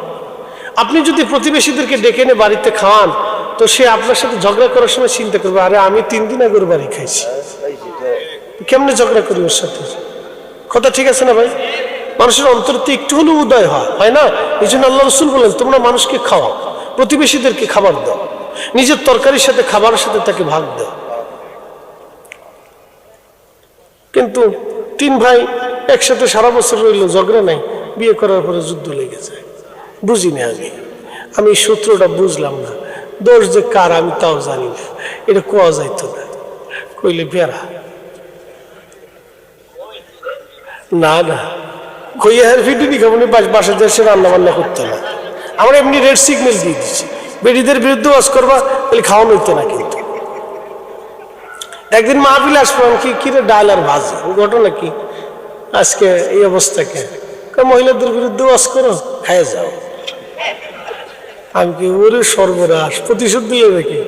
আপনি যদি প্রতিবেশীদেরকে ডেকে এনে বাড়িতে খাওয়ান তো সে আপনার সাথে ঝগড়া করার সময় চিন্তা করবে, আরে আমি 3 দিন আগে বাড়ি খাইছি, কেমনে ঝগড়া করি ওর সাথে, কথা ঠিক আছে না ভাই? মানুষের অন্তরতে একটু হলেও উদয় হয় না? এই জন্য আল্লাহ রাসূল বলেন তোমরা মানুষকে খাওয়াও, প্রতিবেশীদেরকে খাবার দাও, নিজের তরকারির সাথে খাবারের সাথে তাকে ভাগ দাও। কিন্তু 3 ভাই একসাথে সারা বছর রইল, ঝগড়া নাই, বিয়ে করার পরে যুদ্ধ লেগে যায়। বুঝিনি আমি সূত্রটা বুঝলাম না, দোষ যে কার আমি তাও জানি না, এটা কোয়া যাইতো না, কইলে বেড়া না না কইয়া ফিটুনি খাবনি, বাসা দেশে রান্না বান্না করতে না। আমরা এমনি রেড সিগন্যাল দিয়ে দিচ্ছি, বেডিদের বিরুদ্ধে ওয়াজ করবা তাহলে খাওয়ানো হইতো না। কিন্তু একদিন মাহফিলে আসলাম, কি রে ডাল আর ভাজি, ঘটনা কি আজকে এই অবস্থাকে? মহিলাদের বিরুদ্ধে ওয়াজ করো, খাইয়ে যাও। আমি কি ওরে সর্বনাশ, প্রতিশোধ দিলে নাকি?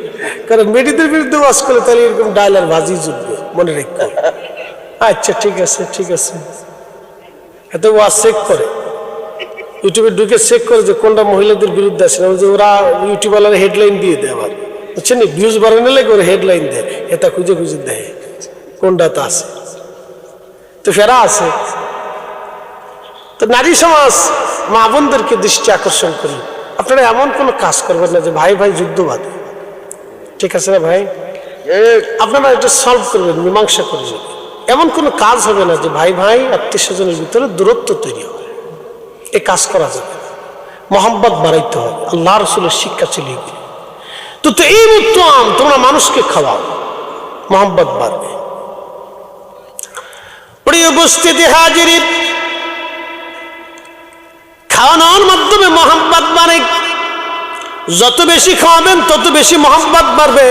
কারণ মেয়েদের বিরুদ্ধে ওয়াজ করলে তাহলে এরকম ডাল আর ভাজি জুটবে, মনে রেখো। আচ্ছা ঠিক আছে ঠিক আছে। এত ওয়াজ চেক করে, ইউটিউবে ঢুকে চেক করে যে কোনটা মহিলাদের বিরুদ্ধে আছে না। ওরা ইউটিউবওয়ালারা হেডলাইন দিয়ে দেয়, আবার বুঝছেন, ভিউজ বাড়ানো লাগে ওরা হেডলাইন দেয়, এটা খুঁজে খুঁজে দেয় কোনটা তো আছে। তো ফেরা আছে। তো নারী সমাজ মা বোনদেরকে দৃষ্টি আকর্ষণ করি, আপনারা এমন কোনো কাজ করবেন না যে ভাই ভাই যুদ্ধ বাঁধে, ঠিক আছে না ভাই? আপনারা এটা সলভ করবেন, মীমাংসা করবেন। এমন কোনো কাজ হবে না যে ভাই ভাই আত্মীয় স্বজনের ভিতরে দূরত্ব তৈরি হবে, এ কাজ করা যাবে না, মোহাম্মত বাড়াইতে হবে। আল্লাহ রাসূলের শিক্ষা ছিল এগুলো। তো এই উত্তম, তোমরা মানুষকে খাওয়াও, মোহাম্মত বাড়বে। প্রিয় উপস্থিতি হাজিরিন, খাওয়ানোর মাধ্যমে মোহাম্মত বাড়ে। যত বেশি খাওয়াবেন তত বেশি মোহাম্মত বাড়বে,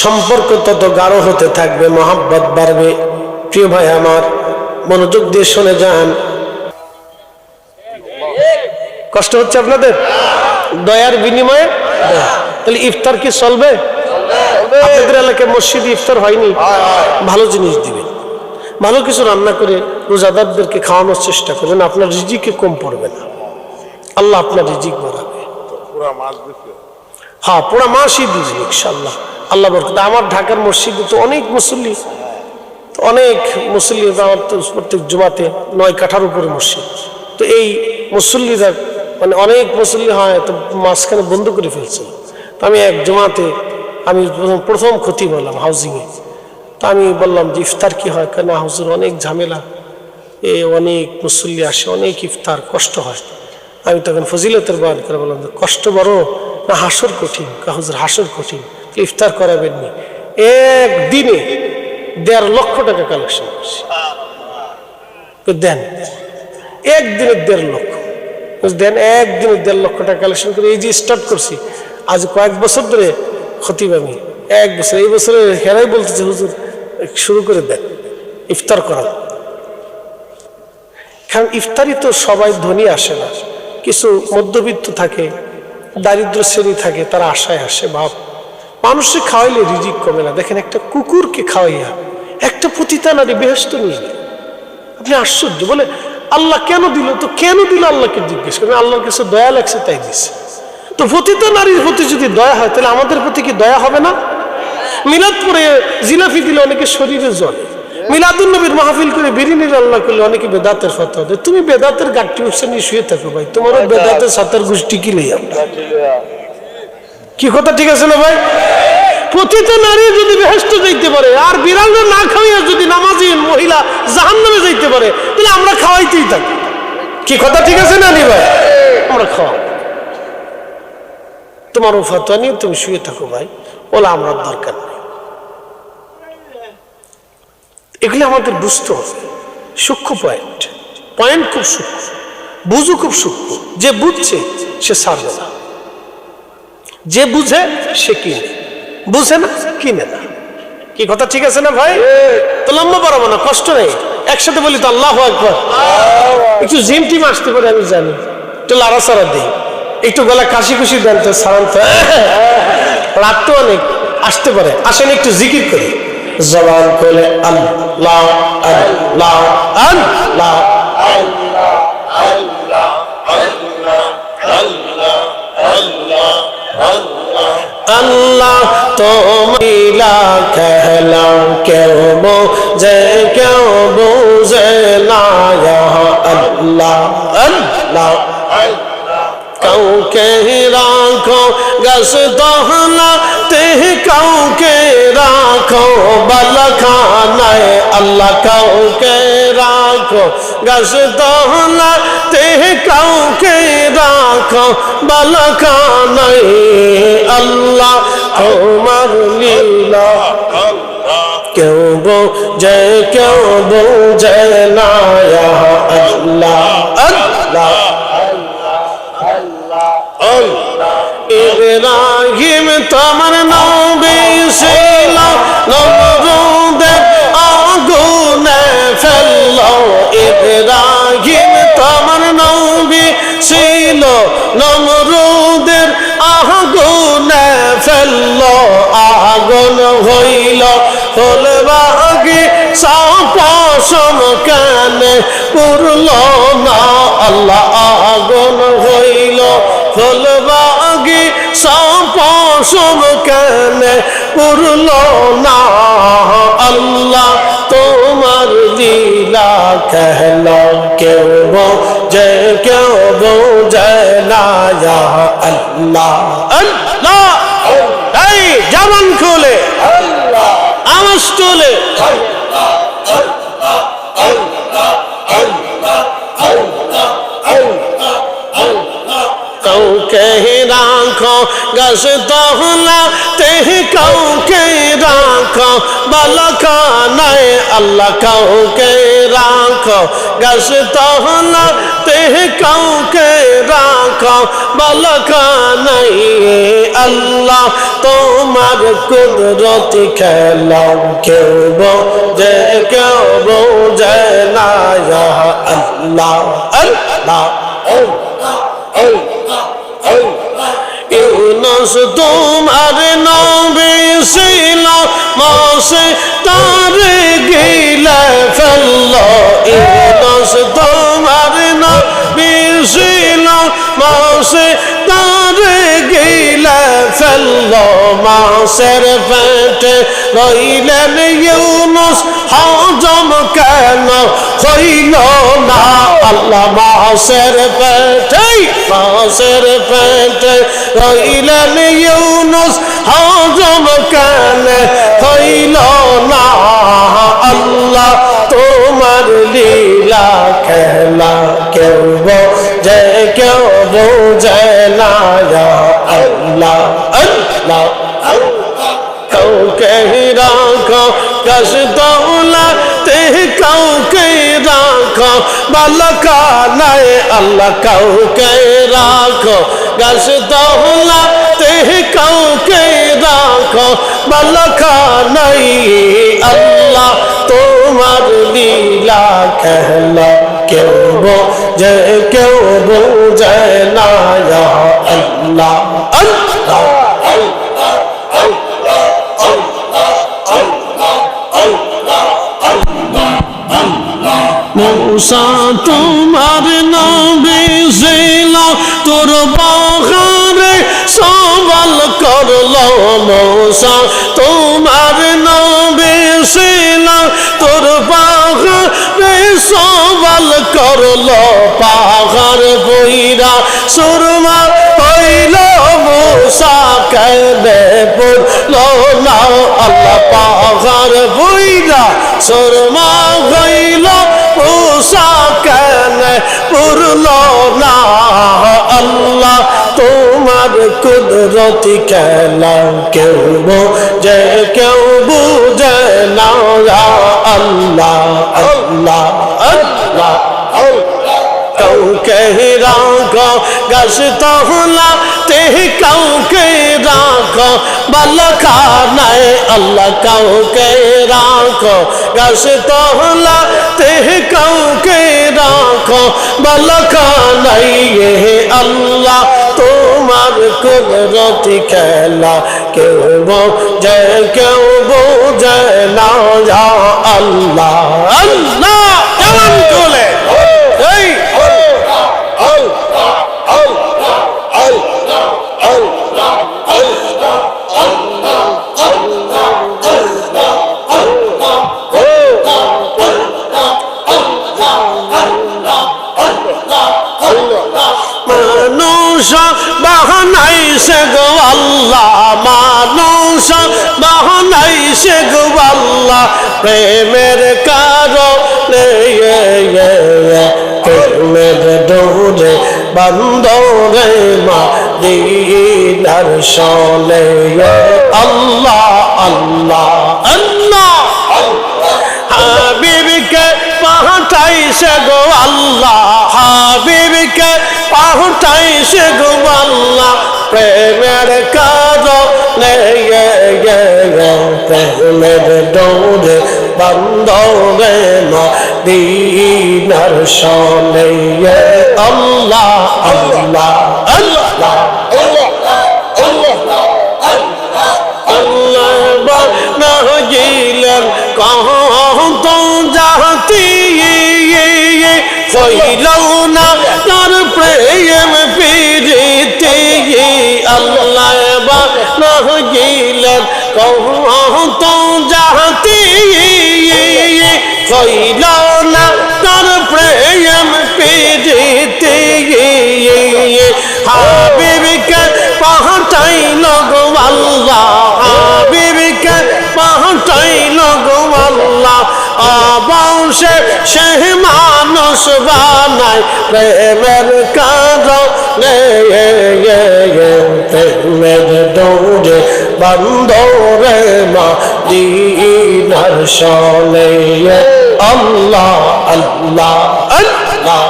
সম্পর্ক তত গাঢ় হতে থাকবে, মোহাম্মত বাড়বে। প্রিয় ভাই আমার, মনোযোগ দিয়ে শুনে যান। কষ্ট হচ্ছে আপনাদের? দয়ার বিনিময়ে তাহলে ইফতার কি চলবে? আপনাদের এলাকায় মসজিদে ইফতার হয়নি? ভালো জিনিস দিবেন, ভালো কিছু রান্না করে রোজাদারদেরকে খাওয়ানোর চেষ্টা করবেন। আপনার রিজিকে কম পড়বে না, আল্লাহ আপনার রিজিক বাড়াবে। হ্যাঁ, পুরা মাসই দিবেন ইনশাআল্লাহ, আল্লাহ বরকত। আমার ঢাকার মসজিদে তো অনেক মুসল্লি, আমার তো প্রত্যেক জুমাতে 9 কাঠার উপরে মসজিদ। তো এই মুসল্লিরা মানে অনেক মুসল্লি হয়, তো মাঝখানে বন্ধ করে ফেলছে। তো আমি এক জুমাতে আমি প্রথম খতিব হলাম হাউজিংয়ে। তা আমি বললাম যে ইফতার কি হয়? কেন হুজুর অনেক ঝামেলা, অনেক মুসল্লি আসে, অনেক ইফতার, কষ্ট হয়। আমি তখন ফজিলতের বয়ান করে বললাম যে কষ্ট বড় না হাসর কঠিন? হুজুর হাসর কঠিন, ইফতার করাবেননি। একদিনে 1.5 লক্ষ টাকা কালেকশন করছি। দেন একদিনে 1.5 লক্ষ দেন, একদিনে 1.5 লক্ষ টাকা কালেকশন করে এই যে স্টার্ট করছি। আজ কয়েক বছর ধরে খতিব আমি, 1 বছর, এই বছরে হেরাই বলতেছে হুজুর শুরু করে দেন ইফতার করা। কারণ ইফতারি তো সবাই ধনী আসে না, কিছু মধ্যবিত্ত থাকে, দারিদ্র শ্রেণী থাকে, তারা আশায় আসে। ভাব মানুষকে খাওয়াইলে রিজিক কমে না। দেখেন একটা কুকুরকে খাওয়াইয়া একটা পতিতা নারী বেহেশত নিয়ে, আপনি আশ্চর্য। বলে আল্লাহ কেন দিল? তো কেন দিল আল্লাহকে জিজ্ঞেস করেন, আল্লাহর কাছে দয়া লাগছে তাই দিচ্ছে। তো পতিতা নারীর প্রতি যদি দয়া হয় তাহলে আমাদের প্রতি কি দয়া হবে না? মিলাদ পরে জিলাফি দিলে অনেকে শরীরে জ্বলে, মিলাদুন নবীর মাহফিল করে বিরিনির আল্লাহ করলে অনেকে বেদাতের ফতোয়া দেয়। তুমি বেদাতের গাঠটি উঠছে নিয়ে শুয়ে থাকো ভাই, তোমার বেদাতের সাতার গোষ্ঠী কি লই আমরা? কি কথা ঠিক আছে না ভাই? প্রতিটা নারী যদি বেহেশতে যাইতে পারে আর বিড়ালরা না খাওয়াইয়া যদি নামাজি মহিলা জাহান্নামে যাইতে পারে, তাহলে আমরা খাওয়াইতেই থাকি। কি কথা ঠিক আছে না নি ভাই? আমরা খাওয়া, তোমার ফতোয়া নিয়ে তুমি শুয়ে থাকো ভাই, ওলা আমরা দরকার নেই। এগুলি আমাদের বুঝতে হবে, সূক্ষ্ম পয়েন্ট খুব সূক্ষ্ম, বুঝু খুব সূক্ষ্ম। যে বুঝছে সে ছাড়বে না, যে বুঝে সে কিনে, বুঝে না কিনে না। কি কথা ঠিক আছে না ভাই? তো লম্বা বাড়াবো না, কষ্ট নেই, একসাথে বলি তো আল্লাহু আকবার। একটু জিম টিম আসতে পারে আমি জানি, একটু লাড়াচাড়া দিই, একটু গলা কাশি খুশি দেন তো, সারান তো, রাত তো অনেক আসতে পারে। আসেন একটু জিকির করি, জবান খুলে আল্লাহ আল্লাহ আল্লাহ আল্লাহ আল্লাহ আল্লাহ আল্লাহ আল্লাহ আল্লাহ। তো মিলা कहलाओ কেউ বোঝে কেউ বোঝে না, আল্লাহ আল্লাহ কাউকে রাখো গস দহলাতে, কাউকে রাখো বালখানায় আল্লাহ, কাউকে রাখো গস দহলাতে, কাউকে রাখো বালখানায় আল্লাহ। তোমার লীলা কেউ বোঝে কেউ বোঝে না, আল্লাহ আল্লাহ ইব্রাহিম তোমার নবী ছিল, নমরুদের আগুনে ফেললো। ইব্রাহিম তোমার নবী ছিল, নমরুদের আগুনে ফেললো। আগুন হইল ফুলবাগি সাপসম কানে পুরল না, আল্লাহ আগুন হইল ফুলবাগি সাপসম কানে পুরল না, আল্লাহ তোমার লীলা कहलो কেউ বোঝে কেউ বোঝে না, আল্লাহ আল্লাহ। এই জবান খুলে আল্লাহ আওয়াজ তোলে আল্লাহ আল্লাহ আল্লাহ আল্লাহ। কাউকে রাখো গাছ তহলাতে কাউকে রাখো বালখানায় আল্লাহ কাউকে রাখো গাছ তহলাতে কাউকে রাখো বালখানায় আল্লাহ তোমার কুদরতি খেলা কেউ বোঝে কেউ বোঝে না আল্লাহ আল্লাহ ইউনুস তোমার নবী ছিল মাসে তারে গিলে ফেললো ইউনুস তোমার নবী ছিল মাসে তারে গিলে ফেললো মাসের পেটে রইলেন ইউনুস হজম কেন হইল না আল্লাহ মাসের পেটে রইলেন ইউনুস হজম কেন হইল না আল্লাহ তোমার লীলা খেলা কেউ বোঝে কেউ বোঝে না আল্লাহ আল্লাহ কাউকে রাখো গাছ তহলাতে কাউকে রাখো বালখানায় আল্লাহ কাউকে রাখো গাছ তহলাতে কাউকে রাখো বালখানায় আল্লাহ তোমার লীলা খেলা কেউ বোঝে কেউ বোঝে না আল্লাহ আল্লাহ মূসা তোমার নবী ছিল তোর পাহাড়ে সওয়াল করলো মূসা তোমার নবী ছিল তোর পাহাড়ে সওয়াল করলো পাহাড় বইরা সুরমা হইল মূসা কেঁদে পড়লো না আল্লাহ পাহাড় বইরা সুরমা হইল মূসা কেন পুরলো না আল্লাহ তোমার কুদরতি খেলা কেউ বোঝে কেউ বুঝে না আল্লাহ আল্লাহ আল্লাহ কাউকে রাখো গাছ তহলাতে কাউকে রাখো বালখানায় আল্লাহ কাউকে রাখো গাছ তহলাতে কাউকে রাখো বালখানায় আল্লাহ তোমার কুদরতি খেলা কেউ বোঝে কেউ বোঝে না আল্লাহ আল্লাহ কেমন চলে মানুষ বাহানাইছে গো আল্লাহ মানুষ বাহানাইছে গো আল্লাহ প্রেমের কারণে প্রেমের ডোরে বন্দরে মদিনার শোলে আল্লাহ আল্লাহ আল্লাহ হাবিবকে পাঠাইছে গো আল্লাহ হাবিবকে পাঠাইছে গো আল্লাহ প্রেমের কারণে প্রেমের ডোরে বন্দরে মদিনার শোলে আল্লাহ আল্লাহ আল্লাহ কত জাতি হইল না তার প্রেম প্রীতি আল্লাহ বানাইলেন কত জাতি হইল না তার প্রেম প্রীতি হাবিবকে পাঠাইল গো আল্লাহ হাবিবকে পাঠাইল গো আল্লাহ অবশ্যই সে মানুষ বানায় প্রেমের কারণে প্রেমের ডোরে বন্দরে মদিনার শোনে আল্লাহ আল্লাহ আল্লাহ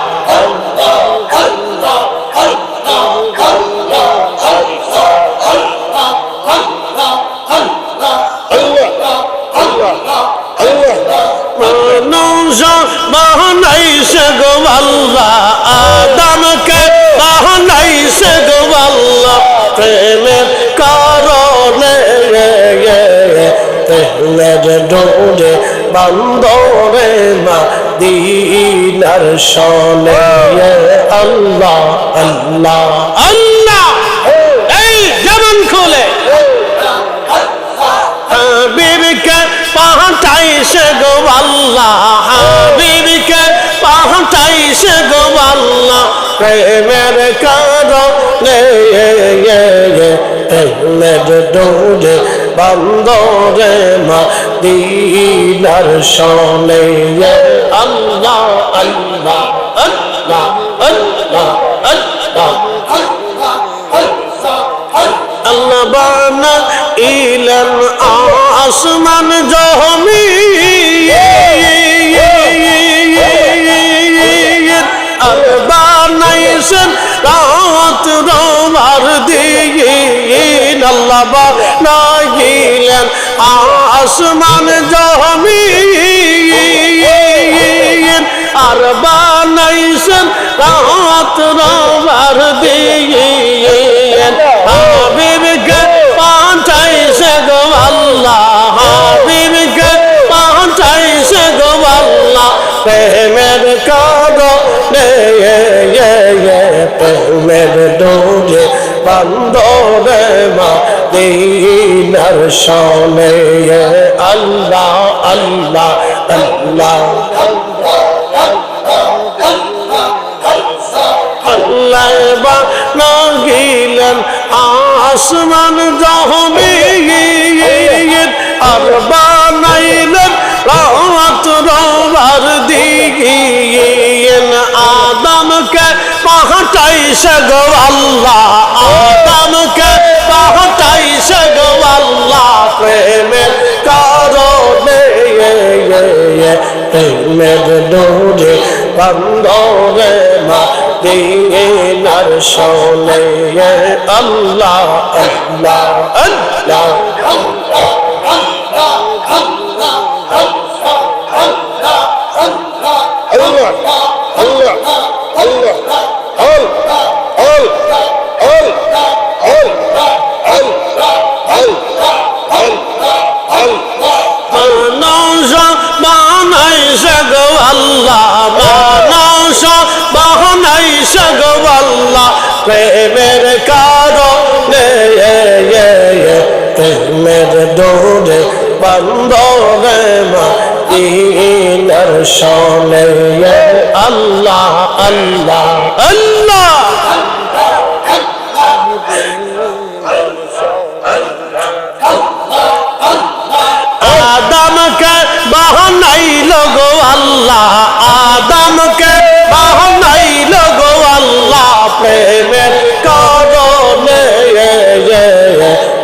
বানাইছে গো আল্লাহ আদমকে বানাইছে গো আল্লাহ প্রেমের কারণে প্রেমের ডোরে বন্দরে মদিনার শোনে আল্লাহ আল্লাহ আল্লাহ এই জবান খুলে হাবিবকে পাঠাইছে গো আল্লাহ হাবিবকে পাঠাইছে গো আল্লাহ প্রেমের কারণে প্রেমের ডোরে বন্দরে মদিনার শোনে আল্লাহ আল্লাহ আল্লাহ আল্লাহ আল্লাহ আল্লাহ বানা ইলান আসমান জমিন বানাইছেন রাত রোমার দিন আল্লাহ বানাইলেন আসমান জমিন আর বানাইছেন রাত রোমার দিন হাবিবকে পাঠাইছে গো আল্লাহ হাবিবকে পাঠাইছে গো আল্লাহ প্রেমের কারণে প্রেমের ডোরে বন্দরে মদিনার শোনে আল্লাহ আল্লাহ আল্লাহ আল্লাহ বানাইলেন আসমান জমিন আর বানাইলেন রাত রোমার দিন আদমকে পাঠাইছে গো আল্লাহ আদমকে পাঠাইছে গো আল্লাহ প্রেমের কারণে প্রেমের ডোরে বন্দরে মদিনার শোনে আল্লাহ আল্লাহ আল্লাহ বানাইছে গো আল্লাহ বানাইছে বানাইছে গো আল্লাহ প্রেমের কারণে প্রেমের ডোরে বন্দরে মদিনার শোনে আল্লাহ আল্লাহ আল্লাহ আদমকে বানাইল গো আল্লাহ আদমকে বানাইল গো আল্লাহ প্রেমের কারণে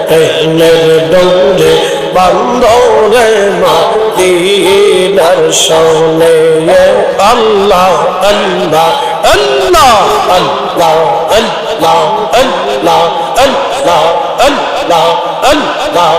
প্রেমের ডোরে বন্দরে মদিনার শোনে আল্লাহ আল্লাহ আল্লাহ আল্লাহ আল্লাহ আল্লাহ আল্লাহ আল্লাহ আল্লাহ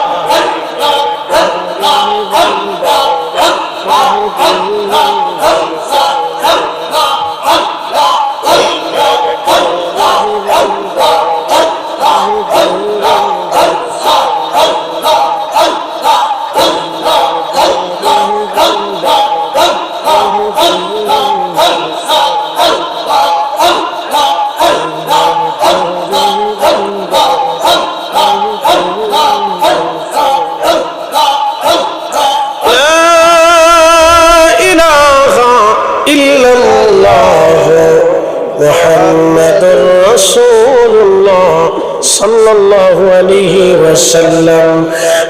সাল্লাল্লাহু আলাইহি ওয়াসাল্লাম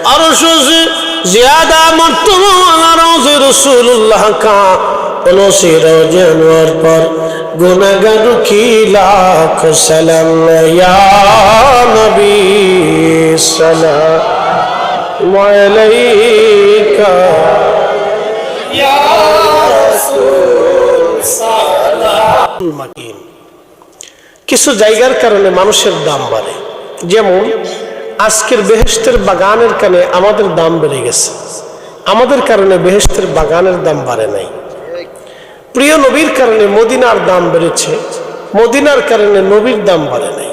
আরশ से ज्यादा मर्तबा रोज़ रसूलुल्लाह का उनसी रोज़ अनवर पर गुनहगार की लाख सलाम या नबी सलाम अलैका या रसूल सलाम। मकीन কিছু জায়গার কারণে মানুষের দাম বাড়ে, যেমন আজকের বেহেশতের বাগানের কারণে আমাদের দাম বেড়ে গেছে, আমাদের কারণে বেহেশতের বাগানের দাম বাড়ে নাই। প্রিয় নবীর কারণে মদিনার দাম বেড়েছে, মদিনার কারণে নবীর দাম বাড়ে নাই।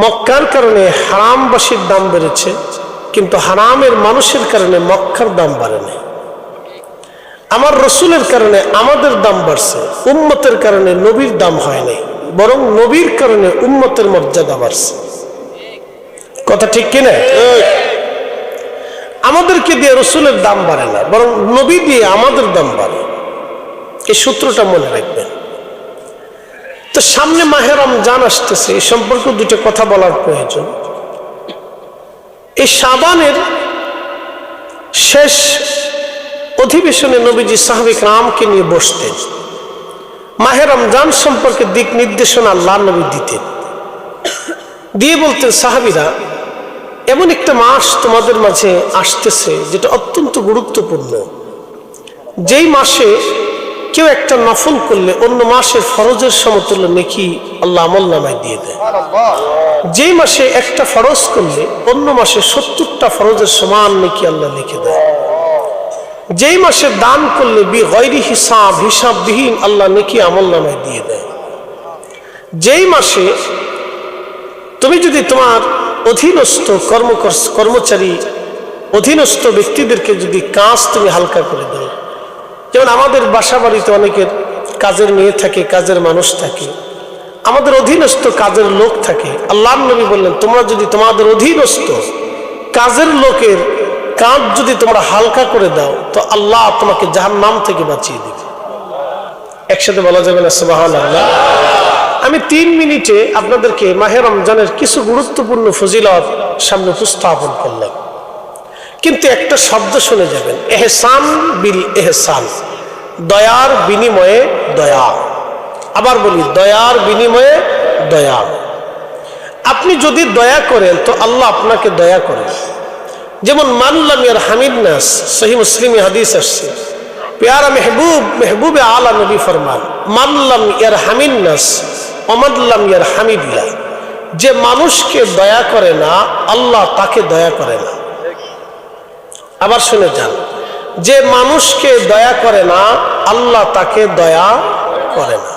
মক্কার কারণে হারামবাসীর দাম বেড়েছে, কিন্তু হারামের মানুষের কারণে মক্কার দাম বাড়ে নাই। আমার রসুলের কারণে আমাদের দাম বাড়ছে, উম্মতের কারণে নবীর দাম হয় নাই, বরং নবীর কারণে উম্মতের মর্যাদা বাড়ছে। কথা ঠিক কিনা? আমাদেরকে দিয়ে রসুলের দাম বাড়ে না, বরং নবী দিয়ে আমাদের দাম বাড়ে। এই সূত্রটা মনে রাখবেন। তো সামনে মাহে রমজান আসতেছে, এই সম্পর্কে দুটো কথা বলার প্রয়োজন। এই শাবানের শেষ অধিবেশনে নবীজি সাহাবী কিরামকে নিয়ে বসতেন, মাহে রমজান সম্পর্কে দিক নির্দেশনা আল্লাহ নবী দিতেন, দিয়ে বলতেন সাহাবীরা এমন একটা মাস তোমাদের মাঝে আসতেছে যেটা অত্যন্ত গুরুত্বপূর্ণ, যেই মাসে কেউ একটা নফল করলে অন্য মাসের ফরজের সমতুল্য নেকি আল্লাহ আমলনামায় দিয়ে দেয়। যেই মাসে একটা ফরজ করলে অন্য মাসে 70টা ফরজের সমান নেকি আল্লাহ লিখে দেয়। যেই মাসে দান করলে বিগয়রি হিসাব, হিসাববিহীন আল্লাহ নেকি আমলনামায় দিয়ে দেয়। যেই মাসে তুমি যদি তোমার অধীনস্থ কর্মচারী অধীনস্থ ব্যক্তিদেরকে যদি কাজ তুমি হালকা করে দাও, যেমন আমাদের বাসা বাড়িতে অনেকের কাজের মেয়ে থাকে, কাজের মানুষ থাকে, আমাদের অধীনস্থ কাজের লোক থাকে। আল্লাহর নবী বললেন তোমরা যদি তোমাদের অধীনস্থ কাজের লোকের কাজ যদি তোমরা হালকা করে দাও তো আল্লাহ তোমাকে জাহান্নাম থেকে বাঁচিয়ে দিবে। একসাথে বলা যাবে না সুবহানাল্লাহ? আমি 3 মিনিটে আপনাদেরকে মাহে রমজানের কিছু গুরুত্বপূর্ণ ফজিলত সামনে উপস্থাপন করলাম, কিন্তু একটা শব্দ শুনে যাবেন, এহসান বিল এহসান, দয়ার বিনিময়ে দয়া। আবার বলি, দয়ার বিনিময়ে দয়া। আপনি যদি দয়া করেন তো আল্লাহ আপনাকে দয়া করেন। যেমন মানলাম ইয়ারহামিন নাস, সহিহ মুসলিমে হাদিস আসছে, প্যারা মেহবুব আলা নবী ফরমান মানলাম ইয়ারহামিন নাস ওমানলাম ইয়ারহামিল্লাহ, যে মানুষকে দয়া করে না আল্লাহ তাকে দয়া করে না। আবার শুনে যান, যে মানুষকে দয়া করে না আল্লাহ তাকে দয়া করে না,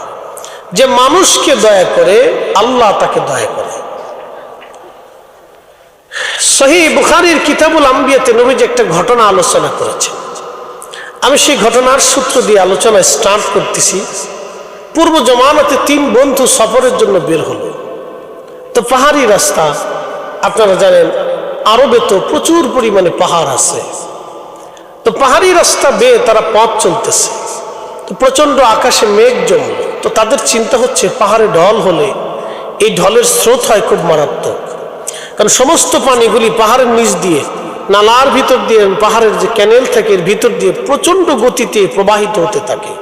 যে মানুষকে দয়া করে আল্লাহ তাকে দয়া করে। সহিহ বুখারীর কিতাবুল আম্বিয়াতে নবীজি একটা ঘটনা আলোচনা করেছেন। আমি সেই ঘটনার সূত্র দিয়ে আলোচনা স্টার্ট করতেছি। পূর্ব জমানাতে 3 বন্ধু সফরের জন্য বের হলো। তো পাহাড়ি রাস্তা, আপনারা জানেন আরবে তো প্রচুর পরিমাণে পাহাড় আছে। তো পাহাড়ি রাস্তা বেয়ে তারা পথ চলতেছে, তো প্রচন্ড আকাশে মেঘ জমল। তো তাদের চিন্তা হচ্ছে পাহাড়ে ঢল হলে এই ঢলের স্রোত হয় খুব মারাত্মক, কারণ সমস্ত পানিগুলি পাহাড়ের নিচ দিয়ে নালার ভিতর দিয়ে পাহাড়ের যে ক্যানেল থাকে এর ভিতর দিয়ে প্রচন্ড গতিতে প্রবাহিত হতে থাকে।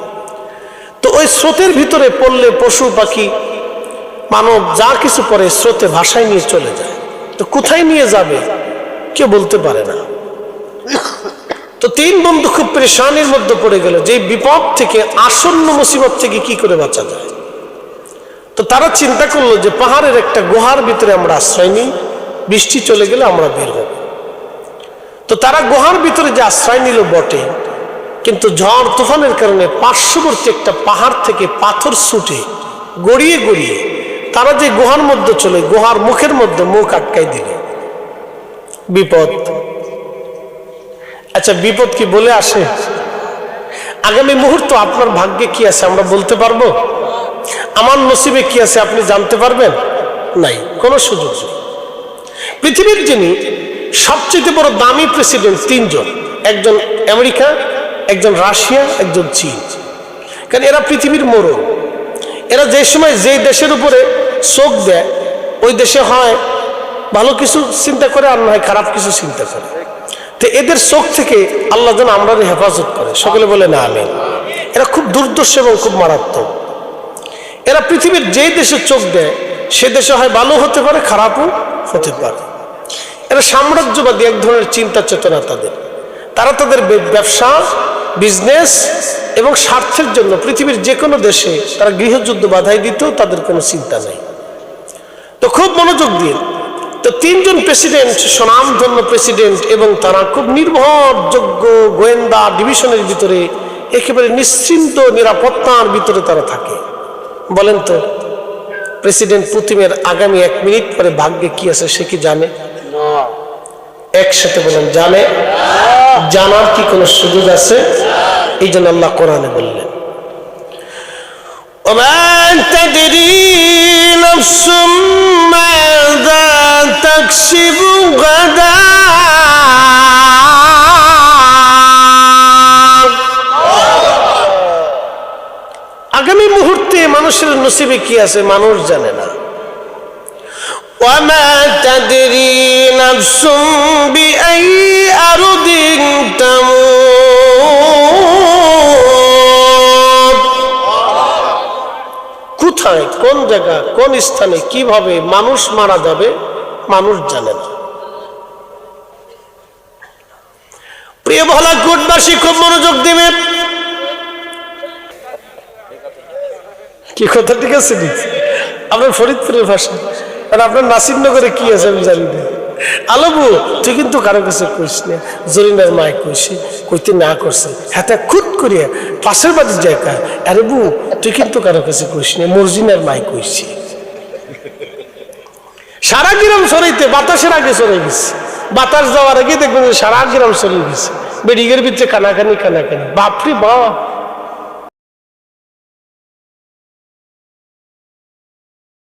তো ওই স্রোতের ভিতরে পড়লে পশু পাখি মানব যা কিছু পরে স্রোতে ভাসায় নিয়ে চলে যায়। তো কোথায় নিয়ে যাবে কেউ বলতে পারে না। তো 3 বন্ধু খুব পেরেশানির মধ্যে পড়ে গেল যে বিপদ থেকে, আসন্ন মুসিবত থেকে কি করে বাঁচা যায়। তো তারা চিন্তা করলো যে পাহাড়ের একটা গুহার ভিতরে আমরা আশ্রয় নিই, বৃষ্টি চলে গেলে আমরা বের হব। তো তারা গুহার ভিতরে যে আশ্রয় নিল বটে, কিন্তু ঝড় তুফানের কারণে পার্শ্ববর্তী একটা পাহাড় থেকে পাথর ছুটে গড়িয়ে গড়িয়ে তারা যে গুহার মধ্যে চলে গুহার মুখের মধ্যে মুখ আটকাই দিল। বিপদ। আচ্ছা, বিপদ কি বলে আসে? আগামী মুহূর্ত আপনার ভাগ্যে কি আছে আমরা বলতে পারবো? আমার নসিবে কি আছে আপনি জানতে পারবেন? নাই, কোনো সুযোগ নেই। পৃথিবীর যিনি সবচেয়ে বড় দামি প্রেসিডেন্ট 3 জন, একজন আমেরিকা, একজন রাশিয়া, একজন চীন। কারণ এরা পৃথিবীর মোড়ল। এরা যে সময় যে দেশের উপরে চোখ দেয় ওই দেশে হয় ভালো কিছু চিন্তা করে আর নয় খারাপ কিছু চিন্তা করে। তো এদের চোখ থেকে আল্লাহ যেন আমরা হেফাজত করে, সকলে বলে না আমিন। এরা খুব দুর্দর্শ এবং খুব মারাত্মক। এরা পৃথিবীর যে দেশে চোখ দেয় সে দেশে হয় ভালো হতে পারে, খারাপও হতে পারে। এরা সাম্রাজ্যবাদী এক ধরনের চিন্তা চেতনা তাদের। তারা তাদের ব্যবসা, বিজনেস এবং স্বার্থের জন্য পৃথিবীর যে কোনো দেশে তারা গৃহযুদ্ধ বাধাই দিতেও তাদের কোনো চিন্তা নেই। তো খুব মনোযোগ দিয়ে, তো 3 জন প্রেসিডেন্ট, স্বনামধন্য প্রেসিডেন্ট, এবং তারা খুব নির্ভরযোগ্য গোয়েন্দা ডিভিশনের ভিতরে একেবারে নিশ্চিন্ত নিরাপত্তার ভিতরে তারা থাকে। বলেন তো, প্রেসিডেন্ট পুতিনের আগামী 1 মিনিট পরে ভাগ্যে কি আছে সে কি জানে? একসাথে বলেন, জানে? জানার কি কোনো সুযোগ আছে? এই জন্য আল্লাহ কোরআনে বললেন, وما تدري نفس ماذا تكسب غدا আগামী মুহূর্তে মানুষের নসিবে কি আছে মানুষ জানে না। وما تدري نفس بأي أرض تموت, কোথায়, কোন জায়গা, কোন স্থানে, কিভাবে মানুষ মারা যাবে মানুষ জানে না। প্রিয় ভালাকোটবাসী খুব মনোযোগ দিবে। কি কথা ঠিক আছে? আপনার ফরিদপুরের ভাষা, আর আপনার নাসিরনগরে কি আছে আমি জানি না। আলবু তুই কিন্তু কারো কাছে কইস না, জরিনার মায় কইছি, কইতে না করছে, হাতে খুদ করিয়া পাশের বাড়ির জায়গা, আরে বু তুই কিন্তু কারো কাছে কইস না, মর্জিনার মায় কইছি। সারা গ্রাম সরাইতে বাতাসের আগে সরে গেছে, বাতাস যাওয়ার আগে দেখবেন সারা গ্রাম সরে গেছে, বেডিগের ভিতরে কানাকানি কানাকানি, বাপরে বাপ।